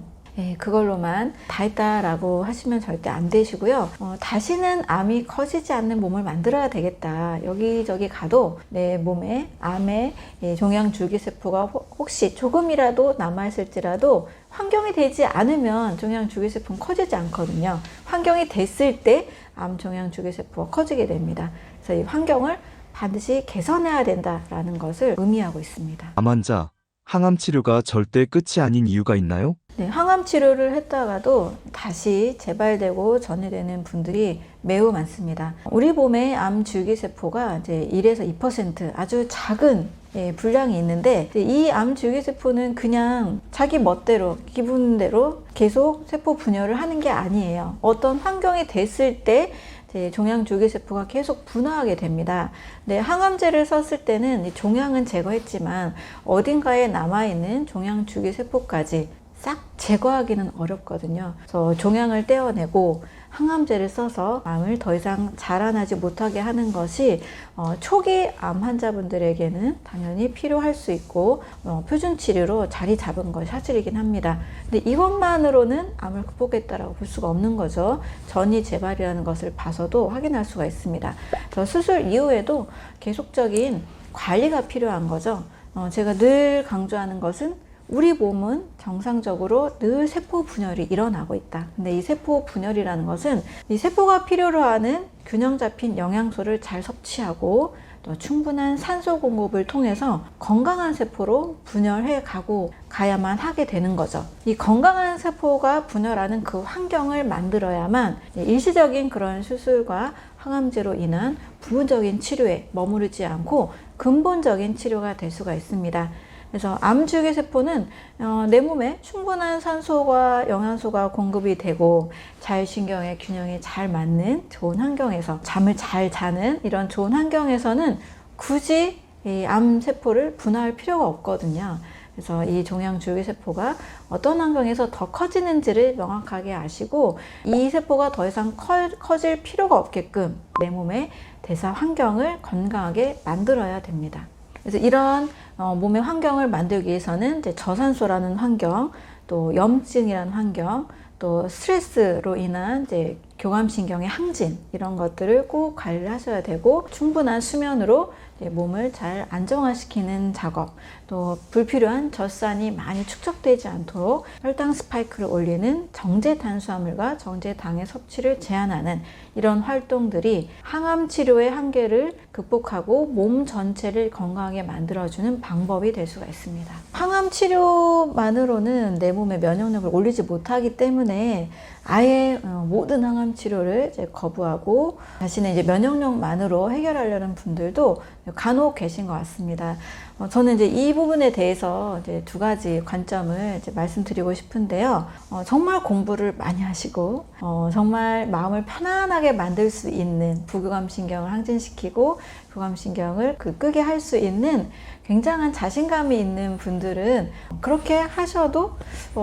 그걸로만 다 했다라고 하시면 절대 안 되시고요. 다시는 암이 커지지 않는 몸을 만들어야 되겠다. 여기저기 가도 내 몸에 암의 종양 줄기세포가 혹시 조금이라도 남아있을지라도 환경이 되지 않으면 종양 줄기세포는 커지지 않거든요. 환경이 됐을 때 암 종양 줄기세포가 커지게 됩니다. 그래서 이 환경을 반드시 개선해야 된다라는 것을 의미하고 있습니다. 암 환자, 항암 치료가 절대 끝이 아닌 이유가 있나요? 네, 항암 치료를 했다가도 다시 재발되고 전이되는 분들이 매우 많습니다. 우리 몸의 암 줄기세포가 이제 1에서 2% 아주 작은 분량이 있는데, 이 암 줄기세포는 그냥 자기 멋대로, 기분대로 계속 세포 분열을 하는 게 아니에요. 어떤 환경이 됐을 때 종양 줄기세포가 계속 분화하게 됩니다. 네, 항암제를 썼을 때는 종양은 제거했지만 어딘가에 남아있는 종양 줄기세포까지 싹 제거하기는 어렵거든요. 그래서 종양을 떼어내고 항암제를 써서 암을 더 이상 자라나지 못하게 하는 것이 초기 암 환자분들에게는 당연히 필요할 수 있고 표준 치료로 자리 잡은 것이 사실이긴 합니다. 근데 이것만으로는 암을 극복했다라고 볼 수가 없는 거죠. 전이 재발이라는 것을 봐서도 확인할 수가 있습니다. 그래서 수술 이후에도 계속적인 관리가 필요한 거죠. 제가 늘 강조하는 것은 우리 몸은 정상적으로 늘 세포 분열이 일어나고 있다. 근데 이 세포 분열이라는 것은 이 세포가 필요로 하는 균형 잡힌 영양소를 잘 섭취하고 또 충분한 산소 공급을 통해서 건강한 세포로 분열해 가야만 하게 되는 거죠. 이 건강한 세포가 분열하는 그 환경을 만들어야만 일시적인 그런 수술과 항암제로 인한 부분적인 치료에 머무르지 않고 근본적인 치료가 될 수가 있습니다. 그래서 암 줄기세포는 내 몸에 충분한 산소와 영양소가 공급이 되고 자율신경의 균형이 잘 맞는 좋은 환경에서 잠을 잘 자는 이런 좋은 환경에서는 굳이 이 암세포를 분화할 필요가 없거든요. 그래서 이 종양줄기세포가 어떤 환경에서 더 커지는지를 명확하게 아시고 이 세포가 더 이상 커질 필요가 없게끔 내 몸의 대사 환경을 건강하게 만들어야 됩니다. 그래서 이런 몸의 환경을 만들기 위해서는 이제 저산소라는 환경, 또 염증이라는 환경, 또 스트레스로 인한 이제 교감신경의 항진 이런 것들을 꼭 관리를 하셔야 되고 충분한 수면으로 몸을 잘 안정화시키는 작업, 또 불필요한 젖산이 많이 축적되지 않도록 혈당 스파이크를 올리는 정제 탄수화물과 정제 당의 섭취를 제한하는 이런 활동들이 항암 치료의 한계를 극복하고 몸 전체를 건강하게 만들어주는 방법이 될 수가 있습니다. 항암 치료만으로는 내 몸의 면역력을 올리지 못하기 때문에 아예 모든 항암 치료를 이제 거부하고 자신의 이제 면역력만으로 해결하려는 분들도 간혹 계신 것 같습니다. 저는 이제 이 부분에 대해서 이제 두 가지 관점을 이제 말씀드리고 싶은데요. 정말 공부를 많이 하시고, 정말 마음을 편안하게 만들 수 있는 부교감신경을 항진시키고, 교감신경을 끄게 할 수 있는 굉장한 자신감이 있는 분들은 그렇게 하셔도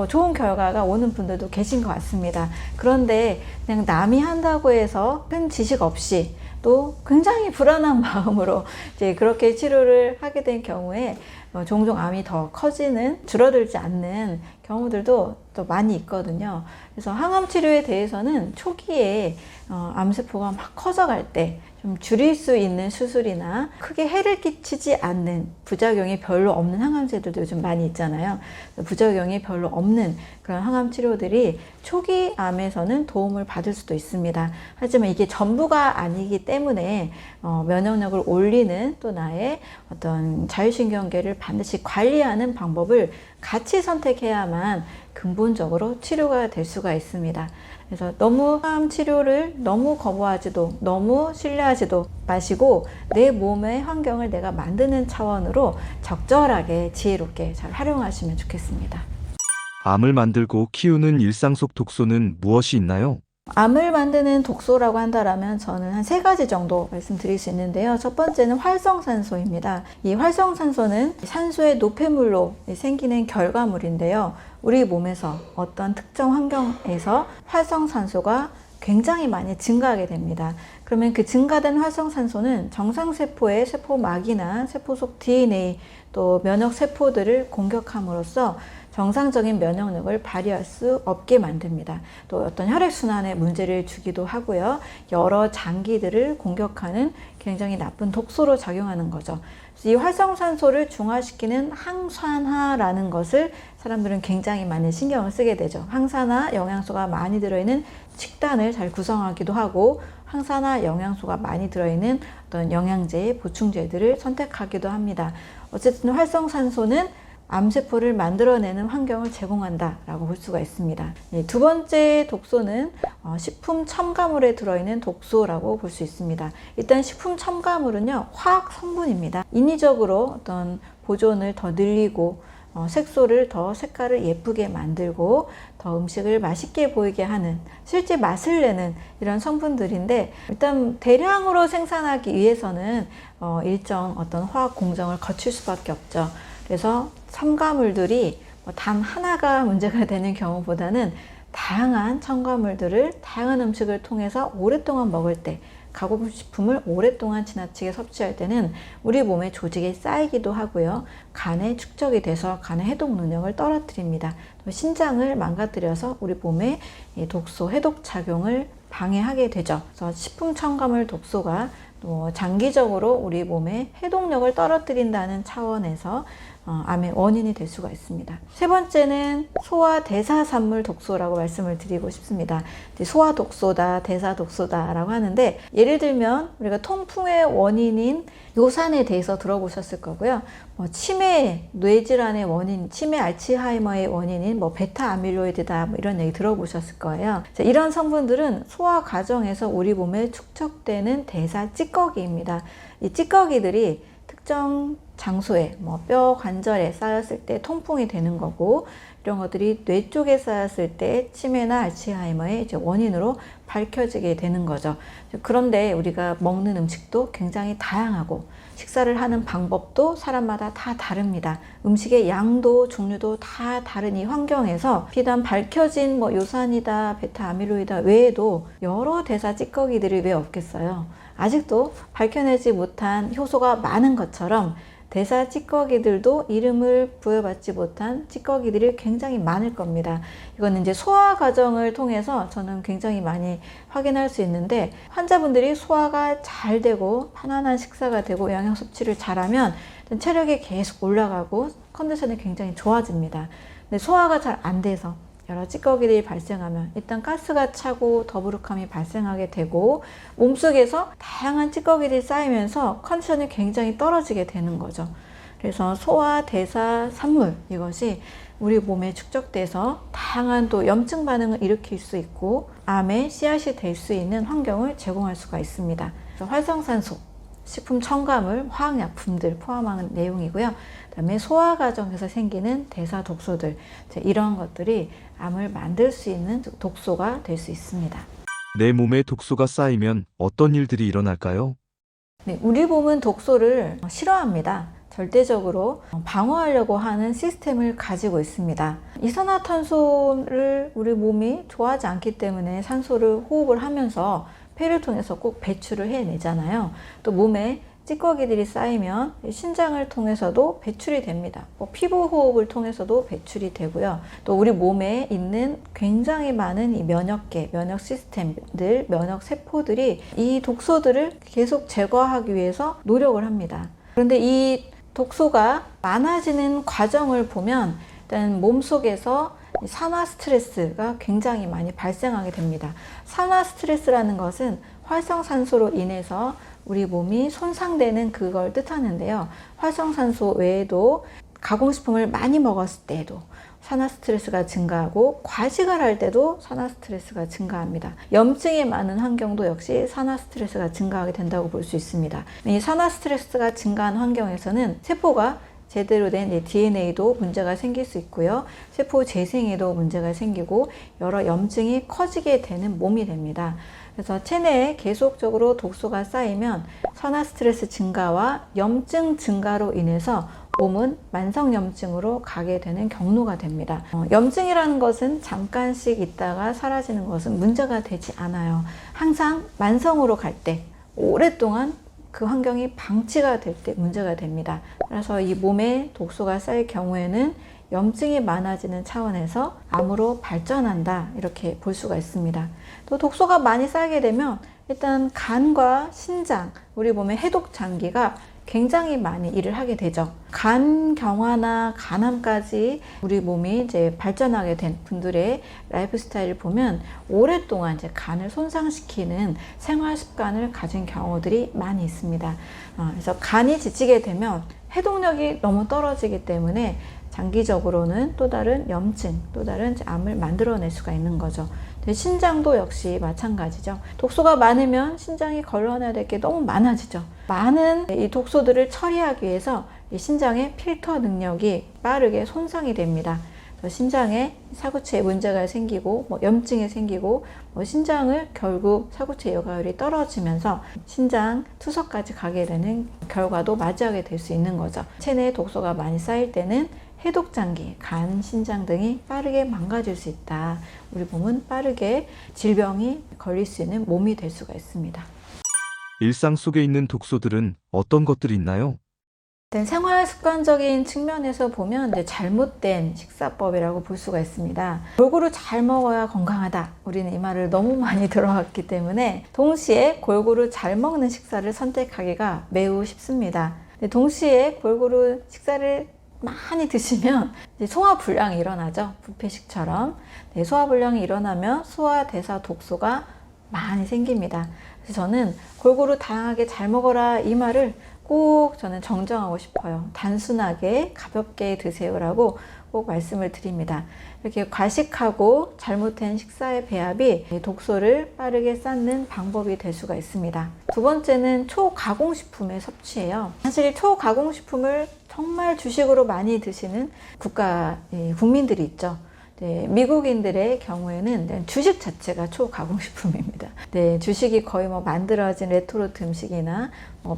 좋은 결과가 오는 분들도 계신 것 같습니다. 그런데 그냥 남이 한다고 해서 큰 지식 없이 또 굉장히 불안한 마음으로 이제 그렇게 치료를 하게 된 경우에 종종 암이 더 커지는, 줄어들지 않는 경우들도 또 많이 있거든요. 그래서 항암 치료에 대해서는 초기에 암세포가 막 커져갈 때 좀 줄일 수 있는 수술이나 크게 해를 끼치지 않는 부작용이 별로 없는 항암제들도 요즘 많이 있잖아요. 부작용이 별로 없는 그런 항암 치료들이 초기 암에서는 도움을 받을 수도 있습니다. 하지만 이게 전부가 아니기 때문에 면역력을 올리는 또 나의 어떤 자율신경계를 반드시 관리하는 방법을 같이 선택해야만 근본적으로 치료가 될 수가 있습니다. 그래서 너무 항암 치료를 너무 거부하지도 너무 신뢰하지도 마시고 내 몸의 환경을 내가 만드는 차원으로 적절하게 지혜롭게 잘 활용하시면 좋겠습니다. 암을 만들고 키우는 일상 속 독소는 무엇이 있나요? 암을 만드는 독소라고 한다면 저는 한 3가지 정도 말씀드릴 수 있는데요. 첫 번째는 활성산소입니다. 이 활성산소는 산소의 노폐물로 생기는 결과물인데요. 우리 몸에서 어떤 특정 환경에서 활성산소가 굉장히 많이 증가하게 됩니다. 그러면 그 증가된 활성산소는 정상세포의 세포막이나 세포 속 DNA 또 면역세포들을 공격함으로써 정상적인 면역력을 발휘할 수 없게 만듭니다. 또 어떤 혈액순환에 문제를 주기도 하고요. 여러 장기들을 공격하는 굉장히 나쁜 독소로 작용하는 거죠. 이 활성산소를 중화시키는 항산화라는 것을 사람들은 굉장히 많이 신경을 쓰게 되죠. 항산화 영양소가 많이 들어있는 식단을 잘 구성하기도 하고 항산화 영양소가 많이 들어있는 어떤 영양제, 보충제들을 선택하기도 합니다. 어쨌든 활성산소는 암세포를 만들어내는 환경을 제공한다라고 볼 수가 있습니다. 두 번째 독소는 식품 첨가물에 들어있는 독소라고 볼 수 있습니다. 일단 식품 첨가물은요, 화학 성분입니다. 인위적으로 어떤 보존을 더 늘리고 색소를 더 색깔을 예쁘게 만들고 더 음식을 맛있게 보이게 하는 실제 맛을 내는 이런 성분들인데 일단 대량으로 생산하기 위해서는 일정 어떤 화학 공정을 거칠 수밖에 없죠. 그래서 첨가물들이 단 하나가 문제가 되는 경우보다는 다양한 첨가물들을 다양한 음식을 통해서 오랫동안 먹을 때 가공식품을 오랫동안 지나치게 섭취할 때는 우리 몸의 조직에 쌓이기도 하고요. 간에 축적이 돼서 간의 해독 능력을 떨어뜨립니다. 또 신장을 망가뜨려서 우리 몸의 독소 해독 작용을 방해하게 되죠. 그래서 식품 첨가물 독소가 또 장기적으로 우리 몸의 해독력을 떨어뜨린다는 차원에서 암의 원인이 될 수가 있습니다. 세 번째는 소화 대사산물 독소라고 말씀을 드리고 싶습니다. 소화 독소다, 대사 독소다라고 하는데 예를 들면 우리가 통풍의 원인인 요산에 대해서 들어보셨을 거고요. 치매, 뇌질환의 원인, 치매 알츠하이머의 원인인 베타 아밀로이드다 이런 얘기 들어보셨을 거예요. 이런 성분들은 소화 과정에서 우리 몸에 축적되는 대사 찌꺼기입니다. 이 찌꺼기들이 특정 장소에 뼈 관절에 쌓였을 때 통풍이 되는 거고, 이런 것들이 뇌 쪽에 쌓였을 때 치매나 알츠하이머의 이제 원인으로 밝혀지게 되는 거죠. 그런데 우리가 먹는 음식도 굉장히 다양하고 식사를 하는 방법도 사람마다 다 다릅니다. 음식의 양도 종류도 다 다른 이 환경에서 비단 밝혀진 요산이다, 베타 아밀로이다 외에도 여러 대사 찌꺼기들이 왜 없겠어요? 아직도 밝혀내지 못한 효소가 많은 것처럼 대사 찌꺼기들도 이름을 부여받지 못한 찌꺼기들이 굉장히 많을 겁니다. 이거는 이제 소화 과정을 통해서 저는 굉장히 많이 확인할 수 있는데, 환자분들이 소화가 잘 되고 편안한 식사가 되고 영양 섭취를 잘하면 체력이 계속 올라가고 컨디션이 굉장히 좋아집니다. 근데 소화가 잘 안 돼서 여러 찌꺼기들이 발생하면 일단 가스가 차고 더부룩함이 발생하게 되고 몸속에서 다양한 찌꺼기들이 쌓이면서 컨디션이 굉장히 떨어지게 되는 거죠. 그래서 소화, 대사, 산물 이것이 우리 몸에 축적돼서 다양한 또 염증 반응을 일으킬 수 있고 암의 씨앗이 될 수 있는 환경을 제공할 수가 있습니다. 그래서 활성산소, 식품 첨가물, 화학약품들 포함하는 내용이고요. 그다음에 소화 과정에서 생기는 대사 독소들, 이런 것들이 암을 만들 수 있는 독소가 될 수 있습니다. 내 몸에 독소가 쌓이면 어떤 일들이 일어날까요? 네, 우리 몸은 독소를 싫어합니다. 절대적으로 방어하려고 하는 시스템을 가지고 있습니다. 이산화탄소를 우리 몸이 좋아하지 않기 때문에 산소를 호흡을 하면서 폐를 통해서 꼭 배출을 해내잖아요. 또 몸에 찌꺼기들이 쌓이면 신장을 통해서도 배출이 됩니다. 피부 호흡을 통해서도 배출이 되고요. 또 우리 몸에 있는 굉장히 많은 이 면역계, 면역 시스템들, 면역 세포들이 이 독소들을 계속 제거하기 위해서 노력을 합니다. 그런데 이 독소가 많아지는 과정을 보면 일단 몸속에서 산화 스트레스가 굉장히 많이 발생하게 됩니다. 산화 스트레스라는 것은 활성산소로 인해서 우리 몸이 손상되는 그걸 뜻하는데요. 활성산소 외에도 가공식품을 많이 먹었을 때도 산화 스트레스가 증가하고 과식을 할 때도 산화 스트레스가 증가합니다. 염증이 많은 환경도 역시 산화 스트레스가 증가하게 된다고 볼 수 있습니다. 이 산화 스트레스가 증가한 환경에서는 세포가 제대로 된 DNA도 문제가 생길 수 있고요. 세포 재생에도 문제가 생기고 여러 염증이 커지게 되는 몸이 됩니다. 그래서 체내에 계속적으로 독소가 쌓이면 산화 스트레스 증가와 염증 증가로 인해서 몸은 만성염증으로 가게 되는 경로가 됩니다. 염증이라는 것은 잠깐씩 있다가 사라지는 것은 문제가 되지 않아요. 항상 만성으로 갈 때, 오랫동안 그 환경이 방치가 될 때 문제가 됩니다. 그래서 이 몸에 독소가 쌓일 경우에는 염증이 많아지는 차원에서 암으로 발전한다, 이렇게 볼 수가 있습니다. 또 독소가 많이 쌓이게 되면 일단 간과 신장, 우리 몸의 해독 장기가 굉장히 많이 일을 하게 되죠. 간 경화나 간암까지 우리 몸이 이제 발전하게 된 분들의 라이프 스타일을 보면 오랫동안 이제 간을 손상시키는 생활 습관을 가진 경우들이 많이 있습니다. 그래서 간이 지치게 되면 해독력이 너무 떨어지기 때문에 장기적으로는 또 다른 염증, 또 다른 암을 만들어낼 수가 있는 거죠. 신장도 역시 마찬가지죠. 독소가 많으면 신장이 걸러내야 될 게 너무 많아지죠. 많은 이 독소들을 처리하기 위해서 이 신장의 필터 능력이 빠르게 손상이 됩니다. 신장에 사구체에 문제가 생기고 염증이 생기고 신장을 결국 사구체 여과율이 떨어지면서 신장 투석까지 가게 되는 결과도 맞이하게 될 수 있는 거죠. 체내에 독소가 많이 쌓일 때는 해독장기, 간, 신장 등이 빠르게 망가질 수 있다. 우리 몸은 빠르게 질병이 걸릴 수 있는 몸이 될 수가 있습니다. 일상 속에 있는 독소들은 어떤 것들이 있나요? 생활 습관적인 측면에서 보면 잘못된 식사법이라고 볼 수가 있습니다. 골고루 잘 먹어야 건강하다. 우리는 이 말을 너무 많이 들어왔기 때문에 동시에 골고루 잘 먹는 식사를 선택하기가 매우 쉽습니다. 동시에 골고루 식사를 많이 드시면 소화불량이 일어나죠. 뷔페식처럼. 소화불량이 일어나면 소화, 대사, 독소가 많이 생깁니다. 그래서 저는 골고루 다양하게 잘 먹어라, 이 말을 꼭 저는 정정하고 싶어요. 단순하게 가볍게 드세요라고 꼭 말씀을 드립니다. 이렇게 과식하고 잘못된 식사의 배합이 독소를 빠르게 쌓는 방법이 될 수가 있습니다. 두 번째는 초가공식품의 섭취예요. 사실 초가공식품을 정말 주식으로 많이 드시는 국민들이 있죠. 네, 미국인들의 경우에는 주식 자체가 초가공식품입니다. 네, 주식이 거의 만들어진 레토르트 음식이나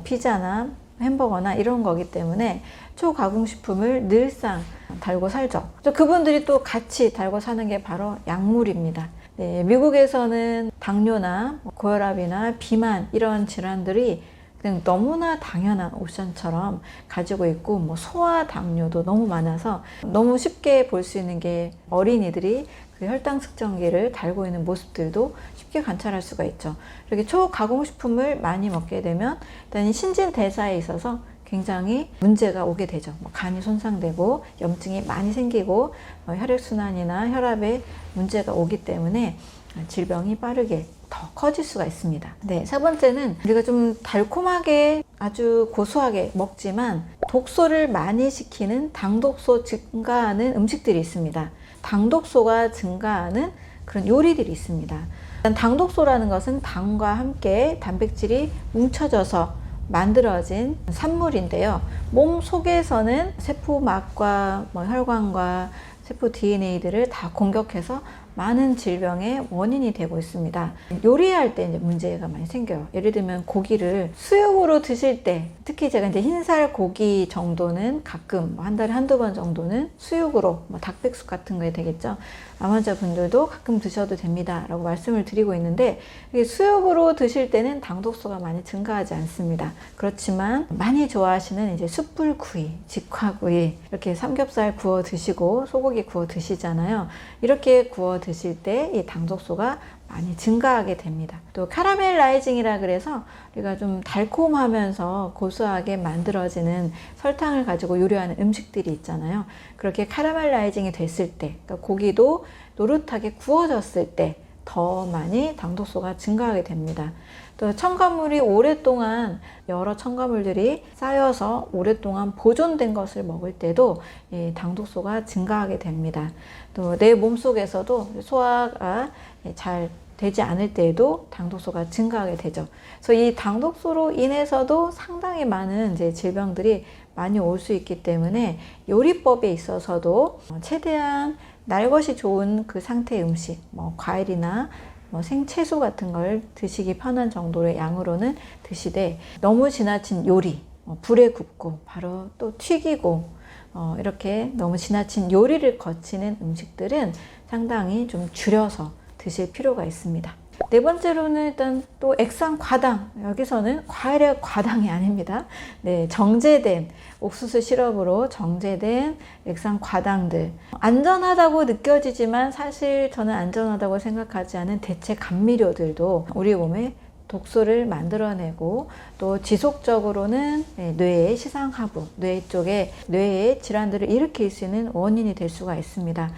피자나 햄버거나 이런 거기 때문에 초가공식품을 늘상 달고 살죠. 그분들이 또 같이 달고 사는 게 바로 약물입니다. 네, 미국에서는 당뇨나 고혈압이나 비만 이런 질환들이 그냥 너무나 당연한 옵션처럼 가지고 있고 소아 당뇨도 너무 많아서 너무 쉽게 볼 수 있는 게 어린이들이 그 혈당 측정기를 달고 있는 모습들도 쉽게 관찰할 수가 있죠. 이렇게 초가공식품을 많이 먹게 되면 일단 신진대사에 있어서 굉장히 문제가 오게 되죠. 간이 손상되고 염증이 많이 생기고 혈액순환이나 혈압에 문제가 오기 때문에 질병이 빠르게 더 커질 수가 있습니다. 네, 세 번째는 우리가 좀 달콤하게 아주 고소하게 먹지만 독소를 많이 시키는 당독소 증가하는 음식들이 있습니다. 당독소가 증가하는 그런 요리들이 있습니다. 당독소라는 것은 당과 함께 단백질이 뭉쳐져서 만들어진 산물인데요. 몸 속에서는 세포막과 혈관과 세포 DNA들을 다 공격해서 많은 질병의 원인이 되고 있습니다. 요리할 때 이제 문제가 많이 생겨요. 예를 들면 고기를 수육으로 드실 때, 특히 제가 이제 흰살 고기 정도는 가끔 한 달에 한두 번 정도는 수육으로 닭백숙 같은 거에 되겠죠. 암환자분들도 가끔 드셔도 됩니다 라고 말씀을 드리고 있는데, 수육으로 드실 때는 당독소가 많이 증가하지 않습니다. 그렇지만 많이 좋아하시는 이제 숯불구이, 직화구이, 이렇게 삼겹살 구워 드시고 소고기 구워 드시잖아요. 이렇게 구워 드실 때 이 당독소가 많이 증가하게 됩니다. 또 카라멜라이징이라 그래서 우리가 좀 달콤하면서 고소하게 만들어지는 설탕을 가지고 요리하는 음식들이 있잖아요. 그렇게 카라멜라이징이 됐을 때, 그러니까 고기도 노릇하게 구워졌을 때 더 많이 당독소가 증가하게 됩니다. 또 첨가물이 오랫동안 여러 첨가물들이 쌓여서 오랫동안 보존된 것을 먹을 때도 이 당독소가 증가하게 됩니다. 또 내 몸속에서도 소화가 잘 되지 않을 때에도 당독소가 증가하게 되죠. 그래서 이 당독소로 인해서도 상당히 많은 이제 질병들이 많이 올 수 있기 때문에 요리법에 있어서도 최대한 날 것이 좋은 그 상태의 음식, 과일이나 생채소 같은 걸 드시기 편한 정도의 양으로는 드시되, 너무 지나친 요리, 불에 굽고 바로 또 튀기고 이렇게 너무 지나친 요리를 거치는 음식들은 상당히 좀 줄여서 드실 필요가 있습니다. 네 번째로는 일단 또 액상 과당, 여기서는 과일의 과당이 아닙니다. 네, 정제된 옥수수 시럽으로 정제된 액상 과당들, 안전하다고 느껴지지만 사실 저는 안전하다고 생각하지 않은 대체 감미료들도 우리 몸에 독소를 만들어내고 또 지속적으로는 뇌의 시상하부, 뇌 쪽에 뇌의 질환들을 일으킬 수 있는 원인이 될 수가 있습니다.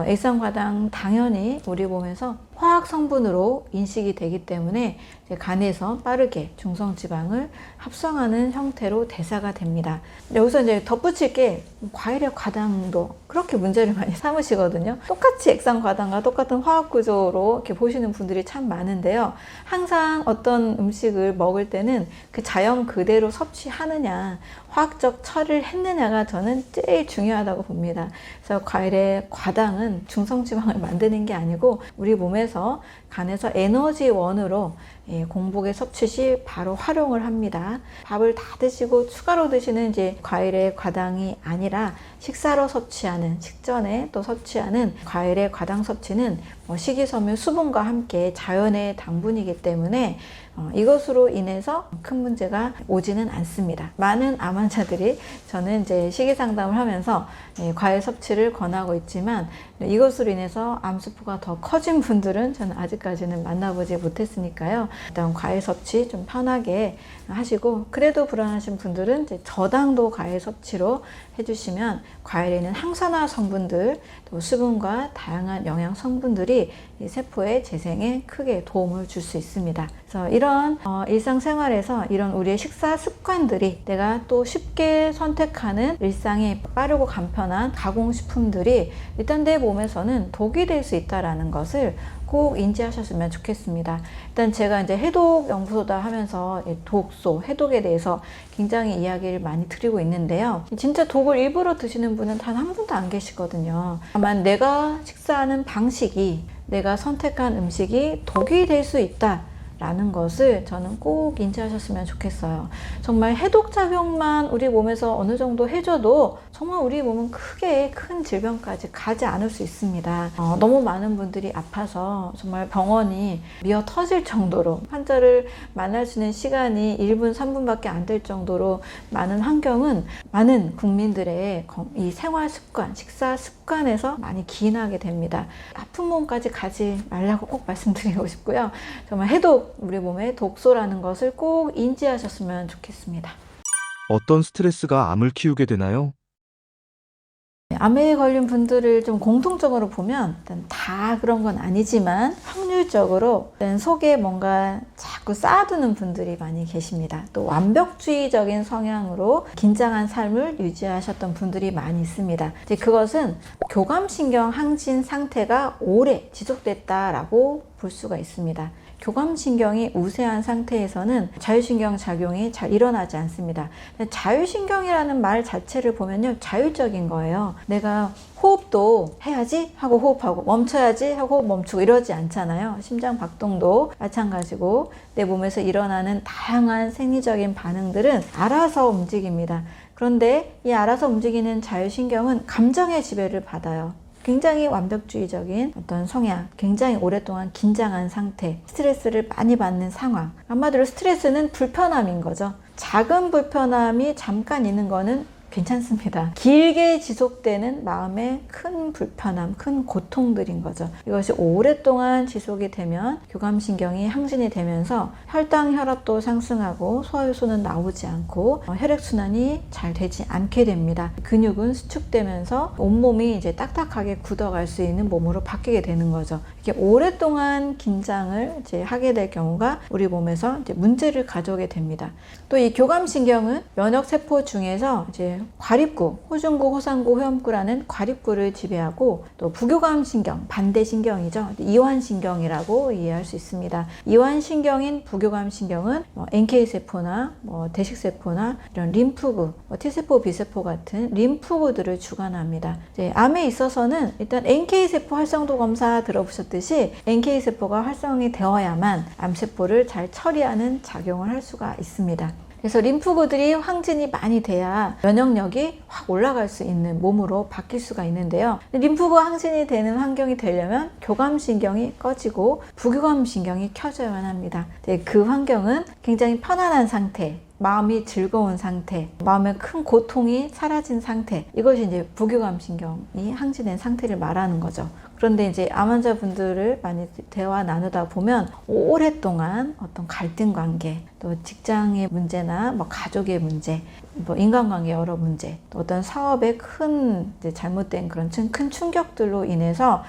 액상과당 당연히 우리 몸에서 화학 성분으로 인식이 되기 때문에 간에서 빠르게 중성지방을 합성하는 형태로 대사가 됩니다. 여기서 이제 덧붙일 게 과일의 과당도 그렇게 문제를 많이 삼으시거든요. 똑같이 액상과당과 똑같은 화학 구조로 이렇게 보시는 분들이 참 많은데요. 항상 어떤 음식을 먹을 때는 그 자연 그대로 섭취하느냐, 화학적 처리를 했느냐가 저는 제일 중요하다고 봅니다. 그래서 과일의 과당은 중성지방을 만드는 게 아니고 우리 몸에서 간에서 에너지원으로 공복에 섭취 시 바로 활용을 합니다. 밥을 다 드시고 추가로 드시는 이제 과일의 과당이 아니라 식사로 섭취하는, 식전에 또 섭취하는 과일의 과당 섭취는 식이섬유 수분과 함께 자연의 당분이기 때문에 이것으로 인해서 큰 문제가 오지는 않습니다. 많은 암 환자들이 저는 이제 식이 상담을 하면서 과일 섭취를 권하고 있지만 이것으로 인해서 암세포가 더 커진 분들은 저는 아직까지는 만나보지 못했으니까요. 일단 과일 섭취 좀 편하게 하시고, 그래도 불안하신 분들은 이제 저당도 과일 섭취로 해주시면 과일에는 항산화 성분들, 또 수분과 다양한 영양 성분들이 것들이 이 세포의 재생에 크게 도움을 줄 수 있습니다. 그래서 이런 일상생활에서 이런 우리의 식사 습관들이 내가 또 쉽게 선택하는 일상이 빠르고 간편한 가공식품들이 일단 내 몸에서는 독이 될 수 있다는 것을 꼭 인지하셨으면 좋겠습니다. 일단 제가 이제 해독 연구소다 하면서 독소, 해독에 대해서 굉장히 이야기를 많이 드리고 있는데요. 진짜 독을 일부러 드시는 분은 단 한 분도 안 계시거든요. 다만 내가 식사하는 방식이, 내가 선택한 음식이 독이 될 수 있다 라는 것을 저는 꼭 인지하셨으면 좋겠어요. 정말 해독작용만 우리 몸에서 어느 정도 해줘도 정말 우리 몸은 크게 큰 질병까지 가지 않을 수 있습니다. 너무 많은 분들이 아파서 정말 병원이 미어 터질 정도로, 환자를 만날 수 있는 시간이 1분, 3분밖에 안 될 정도로 많은 환경은 많은 국민들의 이 생활 습관, 식사 습관에서 많이 기인하게 됩니다. 아픈 몸까지 가지 말라고 꼭 말씀드리고 싶고요. 정말 해독, 우리 몸의 독소라는 것을 꼭 인지하셨으면 좋겠습니다. 어떤 스트레스가 암을 키우게 되나요? 암에 걸린 분들을 좀 공통적으로 보면 일단 다 그런 건 아니지만 확률적으로 속에 뭔가 자꾸 쌓아두는 분들이 많이 계십니다. 또 완벽주의적인 성향으로 긴장한 삶을 유지하셨던 분들이 많이 있습니다. 이제 그것은 교감신경 항진 상태가 오래 지속됐다라고 볼 수가 있습니다. 교감신경이 우세한 상태에서는 자율신경 작용이 잘 일어나지 않습니다. 자율신경이라는 말 자체를 보면요, 자율적인 거예요. 내가 호흡도 해야지 하고 호흡하고, 멈춰야지 하고 호흡 멈추고 이러지 않잖아요. 심장 박동도 마찬가지고 내 몸에서 일어나는 다양한 생리적인 반응들은 알아서 움직입니다. 그런데 이 알아서 움직이는 자율신경은 감정의 지배를 받아요. 굉장히 완벽주의적인 어떤 성향, 굉장히 오랫동안 긴장한 상태, 스트레스를 많이 받는 상황. 한마디로 스트레스는 불편함인 거죠. 작은 불편함이 잠깐 있는 거는 괜찮습니다. 길게 지속되는 마음의 큰 불편함, 큰 고통들인 거죠. 이것이 오랫동안 지속이 되면 교감신경이 항진이 되면서 혈당, 혈압도 상승하고 소화효소는 나오지 않고 혈액순환이 잘 되지 않게 됩니다. 근육은 수축되면서 온몸이 이제 딱딱하게 굳어갈 수 있는 몸으로 바뀌게 되는 거죠. 이렇게 오랫동안 긴장을 이제 하게 될 경우가 우리 몸에서 이제 문제를 가져오게 됩니다. 또 이 교감신경은 면역세포 중에서 이제 과립구, 호중구, 호상구, 회음구라는 과립구를 지배하고, 또 부교감신경, 반대신경이죠. 이완신경이라고 이해할 수 있습니다. 이완신경인 부교감신경은 NK세포나 대식세포나 이런 림프구, T세포, B세포 같은 림프구들을 주관합니다. 이제 암에 있어서는 일단 NK세포 활성도 검사 들어보셨듯이 NK세포가 활성이 되어야만 암세포를 잘 처리하는 작용을 할 수가 있습니다. 그래서 림프구들이 항진이 많이 돼야 면역력이 확 올라갈 수 있는 몸으로 바뀔 수가 있는데요. 림프구 항진이 되는 환경이 되려면 교감신경이 꺼지고 부교감신경이 켜져야만 합니다. 그 환경은 굉장히 편안한 상태, 마음이 즐거운 상태, 마음의 큰 고통이 사라진 상태, 이것이 이제 부교감신경이 항진된 상태를 말하는 거죠. 그런데 이제 암 환자분들을 많이 대화 나누다 보면 오랫동안 어떤 갈등 관계, 또 직장의 문제나 가족의 문제, 인간관계 여러 문제, 또 어떤 사업의 큰 이제 잘못된 그런 큰 충격들로 인해서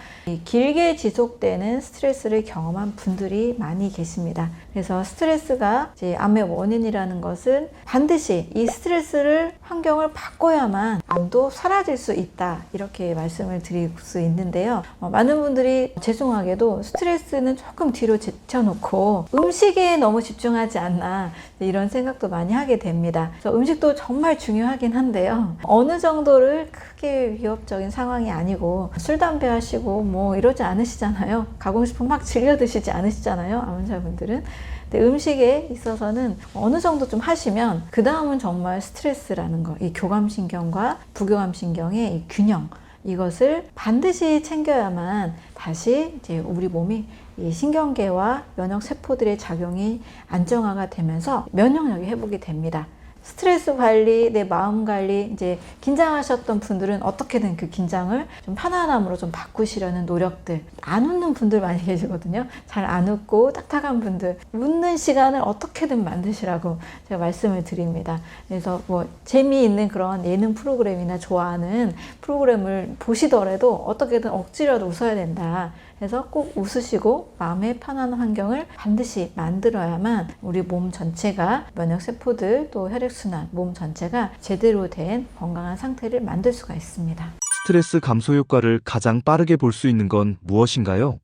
길게 지속되는 스트레스를 경험한 분들이 많이 계십니다. 그래서 스트레스가 이제 암의 원인이라는 것은 반드시 이 스트레스를 환경을 바꿔야만 암도 사라질 수 있다, 이렇게 말씀을 드릴 수 있는데요. 많은 분들이 죄송하게도 스트레스는 조금 뒤로 제쳐놓고 음식에 너무 집중하지 않나, 이런 생각도 많이 하게 됩니다. 그래서 음식도 정말 중요하긴 한데요. 어느 정도를 크게 위협적인 상황이 아니고 술, 담배 하시고 이러지 않으시잖아요. 가공식품 막 즐겨 드시지 않으시잖아요, 암 환자분들은. 근데 음식에 있어서는 어느 정도 좀 하시면 그 다음은 정말 스트레스라는 거, 이 교감신경과 부교감신경의 이 균형, 이것을 반드시 챙겨야만 다시 이제 우리 몸이 이 신경계와 면역세포들의 작용이 안정화가 되면서 면역력이 회복이 됩니다. 스트레스 관리, 내 마음 관리, 이제 긴장하셨던 분들은 어떻게든 그 긴장을 좀 편안함으로 좀 바꾸시려는 노력들. 안 웃는 분들 많이 계시거든요. 잘 안 웃고 딱딱한 분들, 웃는 시간을 어떻게든 만드시라고 제가 말씀을 드립니다. 그래서 뭐 재미있는 그런 예능 프로그램이나 좋아하는 프로그램을 보시더라도 어떻게든 억지로라도 웃어야 된다. 그래서 꼭 웃으시고 마음의 편안한 환경을 반드시 만들어야만 우리 몸 전체가 면역세포들 또 혈액순환 몸 전체가 제대로 된 건강한 상태를 만들 수가 있습니다. 스트레스 감소 효과를 가장 빠르게 볼 수 있는 건 무엇인가요?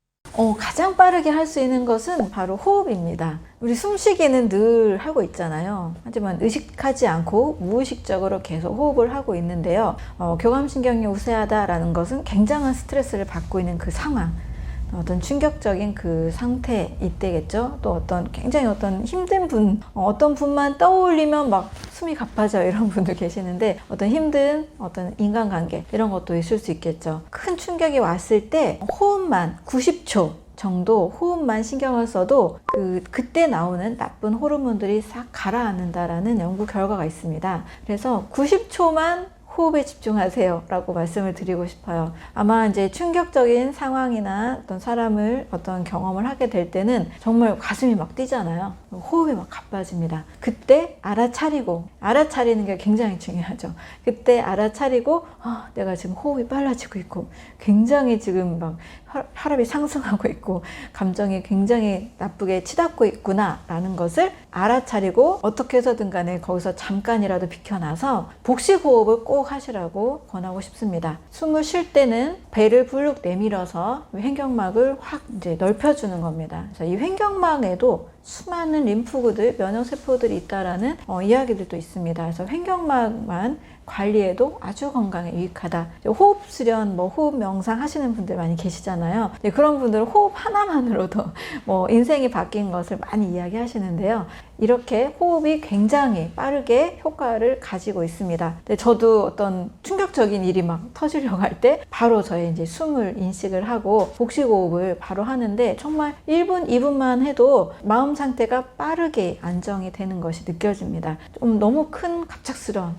가장 빠르게 할 수 있는 것은 바로 호흡입니다. 우리 숨쉬기는 늘 하고 있잖아요. 하지만 의식하지 않고 무의식적으로 계속 호흡을 하고 있는데요. 교감신경이 우세하다라는 것은 굉장한 스트레스를 받고 있는 그 상황, 어떤 충격적인 그 상태 이때겠죠. 또 굉장히 힘든 분, 어떤 분만 떠올리면 막 숨이 가빠져 이런 분들 계시는데 어떤 힘든 인간관계 이런 것도 있을 수 있겠죠. 큰 충격이 왔을 때 호흡만 90초 정도 호흡만 신경을 써도 그때 나오는 나쁜 호르몬들이 싹 가라앉는다라는 연구 결과가 있습니다. 그래서 90초만 호흡에 집중하세요 라고 말씀을 드리고 싶어요. 아마 이제 충격적인 상황이나 사람을 경험을 하게 될 때는 정말 가슴이 막 뛰잖아요. 호흡이 막 가빠집니다. 그때 알아차리는 게 굉장히 중요하죠. 그때 알아차리고 내가 지금 호흡이 빨라지고 있고 굉장히 지금 막 혈압이 상승하고 있고 감정이 굉장히 나쁘게 치닫고 있구나 라는 것을 알아차리고 어떻게 해서든 간에 거기서 잠깐이라도 비켜나서 복식호흡을 꼭 하시라고 권하고 싶습니다. 숨을 쉴 때는 배를 불룩 내밀어서 횡격막을 확 이제 넓혀주는 겁니다. 그래서 이 횡격막에도 수많은 림프구들, 면역세포들이 있다라는 이야기들도 있습니다. 그래서 횡격막만 관리에도 아주 건강에 유익하다. 호흡 수련, 호흡 명상 하시는 분들 많이 계시잖아요. 그런 분들은 호흡 하나만으로도 인생이 바뀐 것을 많이 이야기하시는데요. 이렇게 호흡이 굉장히 빠르게 효과를 가지고 있습니다. 저도 어떤 충격적인 일이 막 터지려고 할 때 바로 저의 이제 숨을 인식을 하고 복식호흡을 바로 하는데 정말 1분, 2분만 해도 마음 상태가 빠르게 안정이 되는 것이 느껴집니다. 좀 너무 큰 갑작스러운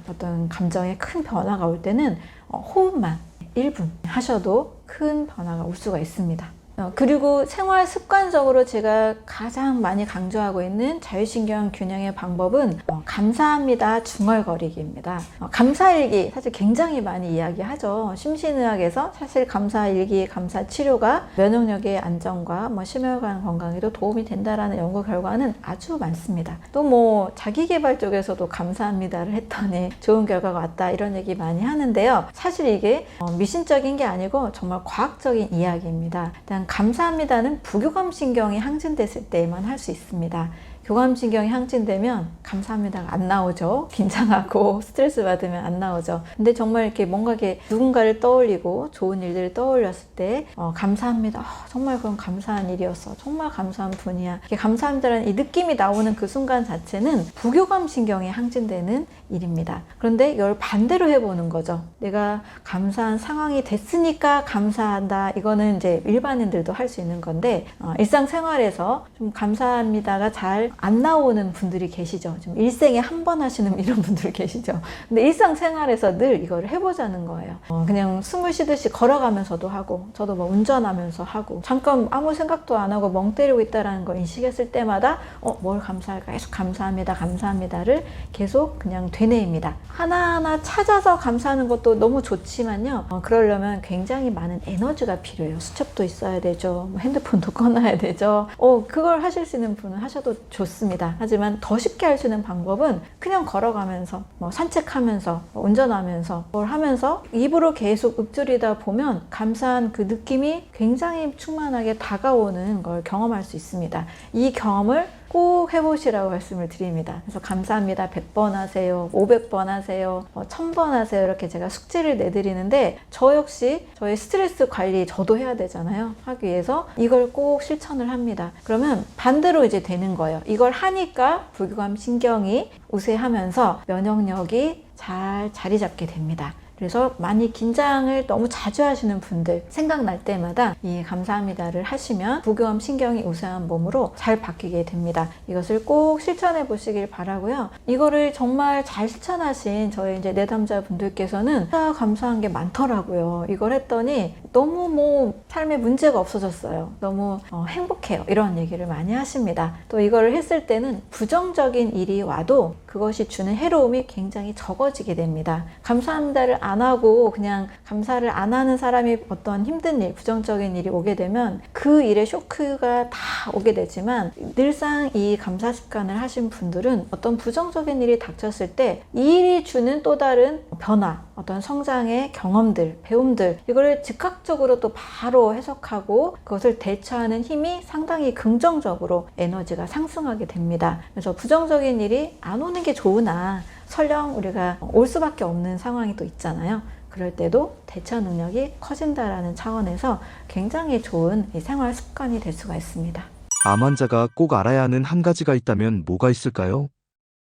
감정에 큰 변화가 올 때는 호흡만 1분 하셔도 큰 변화가 올 수가 있습니다. 그리고 생활 습관적으로 제가 가장 많이 강조하고 있는 자율신경 균형의 방법은 감사합니다 중얼거리기입니다. 감사일기 사실 굉장히 많이 이야기하죠. 심신의학에서 사실 감사일기, 감사치료가 면역력의 안정과 심혈관 건강에도 도움이 된다라는 연구 결과는 아주 많습니다. 또 자기개발 쪽에서도 감사합니다를 했더니 좋은 결과가 왔다 이런 얘기 많이 하는데요. 사실 이게 미신적인 게 아니고 정말 과학적인 이야기입니다. 일단 감사합니다는 부교감신경이 항진됐을 때만 할 수 있습니다. 교감신경이 항진되면 감사합니다가 안 나오죠. 긴장하고 스트레스 받으면 안 나오죠. 근데 정말 이렇게 뭔가 누군가를 떠올리고 좋은 일들을 떠올렸을 때 감사합니다. 정말 그건 감사한 일이었어. 정말 감사한 분이야. 이렇게 감사합니다라는 이 느낌이 나오는 그 순간 자체는 부교감신경이 항진되는 일입니다. 그런데 이걸 반대로 해보는 거죠. 내가 감사한 상황이 됐으니까 감사한다. 이거는 이제 일반인들도 할 수 있는 건데 일상생활에서 좀 감사합니다가 잘 안 나오는 분들이 계시죠. 좀 일생에 한 번 하시는 이런 분들 계시죠. 근데 일상생활에서 늘 이걸 해보자는 거예요. 그냥 숨을 쉬듯이 걸어가면서도 하고 저도 운전하면서 하고 잠깐 아무 생각도 안 하고 멍 때리고 있다는 걸 인식했을 때마다 뭘 감사할까 계속 감사합니다 감사합니다를 계속 그냥 되뇌입니다. 하나하나 찾아서 감사하는 것도 너무 좋지만요. 그러려면 굉장히 많은 에너지가 필요해요. 수첩도 있어야 되죠. 핸드폰도 꺼놔야 되죠. 그걸 하실 수 있는 분은 하셔도 좋습니다. 하지만 더 쉽게 할 수 있는 방법은 그냥 걸어가면서 산책하면서 운전하면서 뭘 하면서 입으로 계속 읊조리다 보면 감사한 그 느낌이 굉장히 충만하게 다가오는 걸 경험할 수 있습니다. 이 경험을 꼭 해보시라고 말씀을 드립니다. 그래서 감사합니다 100번 하세요, 500번 하세요, 1000번 하세요 이렇게 제가 숙제를 내드리는데 저 역시 저의 스트레스 관리 저도 해야 되잖아요. 하기 위해서 이걸 꼭 실천을 합니다. 그러면 반대로 이제 되는 거예요. 이걸 하니까 부교감 신경이 우세하면서 면역력이 잘 자리 잡게 됩니다. 그래서 많이 긴장을 너무 자주 하시는 분들, 생각날 때마다 이 감사합니다를 하시면 부교감 신경이 우세한 몸으로 잘 바뀌게 됩니다. 이것을 꼭 실천해 보시길 바라고요. 이거를 정말 잘 실천하신 저희 이제 내담자 분들께서는 감사한 게 많더라고요. 이걸 했더니 너무 삶에 문제가 없어졌어요. 너무 행복해요. 이런 얘기를 많이 하십니다. 또 이거를 했을 때는 부정적인 일이 와도 그것이 주는 해로움이 굉장히 적어지게 됩니다. 감사합니다를 안 하고 그냥 감사를 안 하는 사람이 어떤 힘든 일, 부정적인 일이 오게 되면 그 일에 쇼크가 다 오게 되지만, 늘상 이 감사 습관을 하신 분들은 어떤 부정적인 일이 닥쳤을 때 이 일이 주는 또 다른 변화, 어떤 성장의 경험들, 배움들, 이거를 즉각적으로 또 바로 해석하고 그것을 대처하는 힘이 상당히 긍정적으로 에너지가 상승하게 됩니다. 그래서 부정적인 일이 안 오는 게 좋으나 설령 우리가 올 수밖에 없는 상황이 또 있잖아요. 그럴 때도 대처 능력이 커진다라는 차원에서 굉장히 좋은 생활 습관이 될 수가 있습니다. 암 환자가 꼭 알아야 하는 한 가지가 있다면 뭐가 있을까요?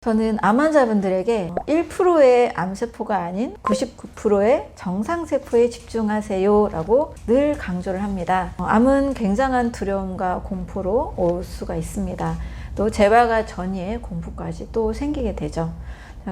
저는 암 환자분들에게 1%의 암세포가 아닌 99%의 정상세포에 집중하세요 라고 늘 강조를 합니다. 암은 굉장한 두려움과 공포로 올 수가 있습니다. 또 재발과 전이의 공포까지 또 생기게 되죠.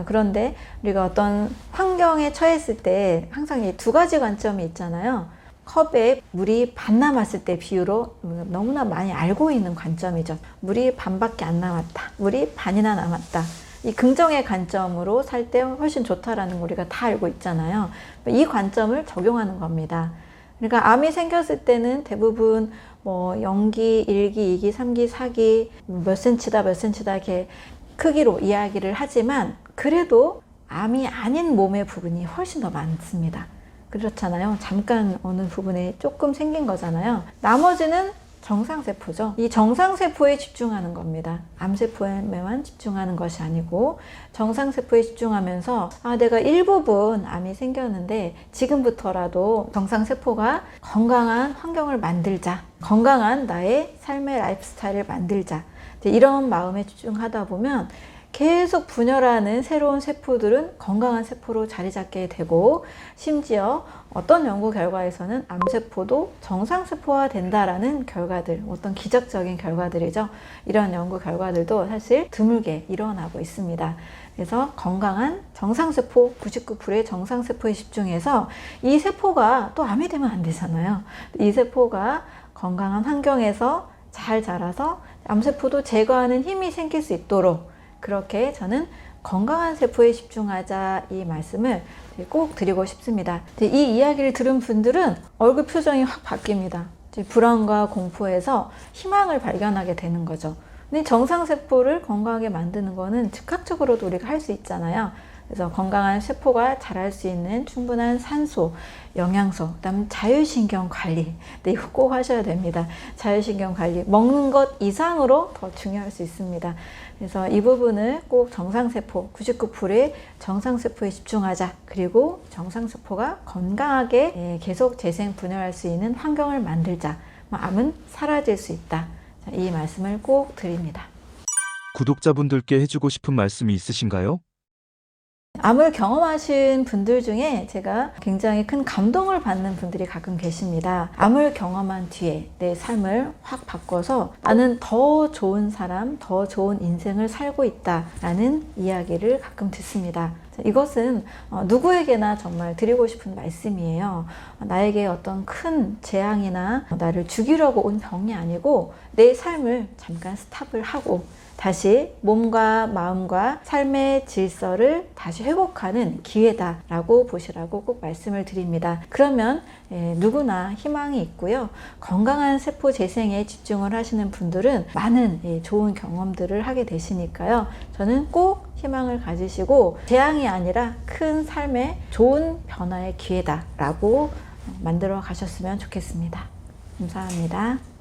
그런데 우리가 어떤 환경에 처했을 때 항상 이 두 가지 관점이 있잖아요. 컵에 물이 반 남았을 때 비유로 너무나 많이 알고 있는 관점이죠. 물이 반밖에 안 남았다. 물이 반이나 남았다. 이 긍정의 관점으로 살 때 훨씬 좋다라는 거 우리가 다 알고 있잖아요. 이 관점을 적용하는 겁니다. 그러니까 암이 생겼을 때는 대부분 0기, 1기, 2기, 3기, 4기, 몇 센치다, 몇 센치다 이렇게 크기로 이야기를 하지만 그래도 암이 아닌 몸의 부분이 훨씬 더 많습니다. 그렇잖아요. 잠깐 어느 부분에 조금 생긴 거잖아요. 나머지는 정상세포죠. 이 정상세포에 집중하는 겁니다. 암세포에만 집중하는 것이 아니고 정상세포에 집중하면서 내가 일부분 암이 생겼는데 지금부터라도 정상세포가 건강한 환경을 만들자. 건강한 나의 삶의 라이프 스타일을 만들자. 이런 마음에 집중하다 보면 계속 분열하는 새로운 세포들은 건강한 세포로 자리 잡게 되고, 심지어 어떤 연구 결과에서는 암세포도 정상세포화 된다라는 결과들, 어떤 기적적인 결과들이죠. 이런 연구 결과들도 사실 드물게 일어나고 있습니다. 그래서 건강한 정상세포, 99%의 정상세포에 집중해서 이 세포가 또 암이 되면 안 되잖아요. 이 세포가 건강한 환경에서 잘 자라서 암세포도 제거하는 힘이 생길 수 있도록, 그렇게 저는 건강한 세포에 집중하자 이 말씀을 꼭 드리고 싶습니다. 이 이야기를 들은 분들은 얼굴 표정이 확 바뀝니다. 불안과 공포에서 희망을 발견하게 되는 거죠. 근데 정상세포를 건강하게 만드는 거는 즉각적으로도 우리가 할 수 있잖아요. 그래서 건강한 세포가 자랄 수 있는 충분한 산소, 영양소, 그다음 자율신경 관리. 네, 이거 꼭 하셔야 됩니다. 자율신경 관리. 먹는 것 이상으로 더 중요할 수 있습니다. 그래서 이 부분을 꼭 정상세포, 99%의 정상세포에 집중하자. 그리고 정상세포가 건강하게 계속 재생 분열할 수 있는 환경을 만들자. 암은 사라질 수 있다. 이 말씀을 꼭 드립니다. 구독자분들께 해주고 싶은 말씀이 있으신가요? 암을 경험하신 분들 중에 제가 굉장히 큰 감동을 받는 분들이 가끔 계십니다. 암을 경험한 뒤에 내 삶을 확 바꿔서 나는 더 좋은 사람, 더 좋은 인생을 살고 있다라는 이야기를 가끔 듣습니다. 이것은 누구에게나 정말 드리고 싶은 말씀이에요. 나에게 어떤 큰 재앙이나 나를 죽이려고 온 병이 아니고 내 삶을 잠깐 스탑을 하고 다시 몸과 마음과 삶의 질서를 다시 회복하는 기회다라고 보시라고 꼭 말씀을 드립니다. 그러면 누구나 희망이 있고요. 건강한 세포 재생에 집중을 하시는 분들은 많은 좋은 경험들을 하게 되시니까요. 저는 꼭 희망을 가지시고 재앙이 아니라 큰 삶의 좋은 변화의 기회다라고 만들어 가셨으면 좋겠습니다. 감사합니다.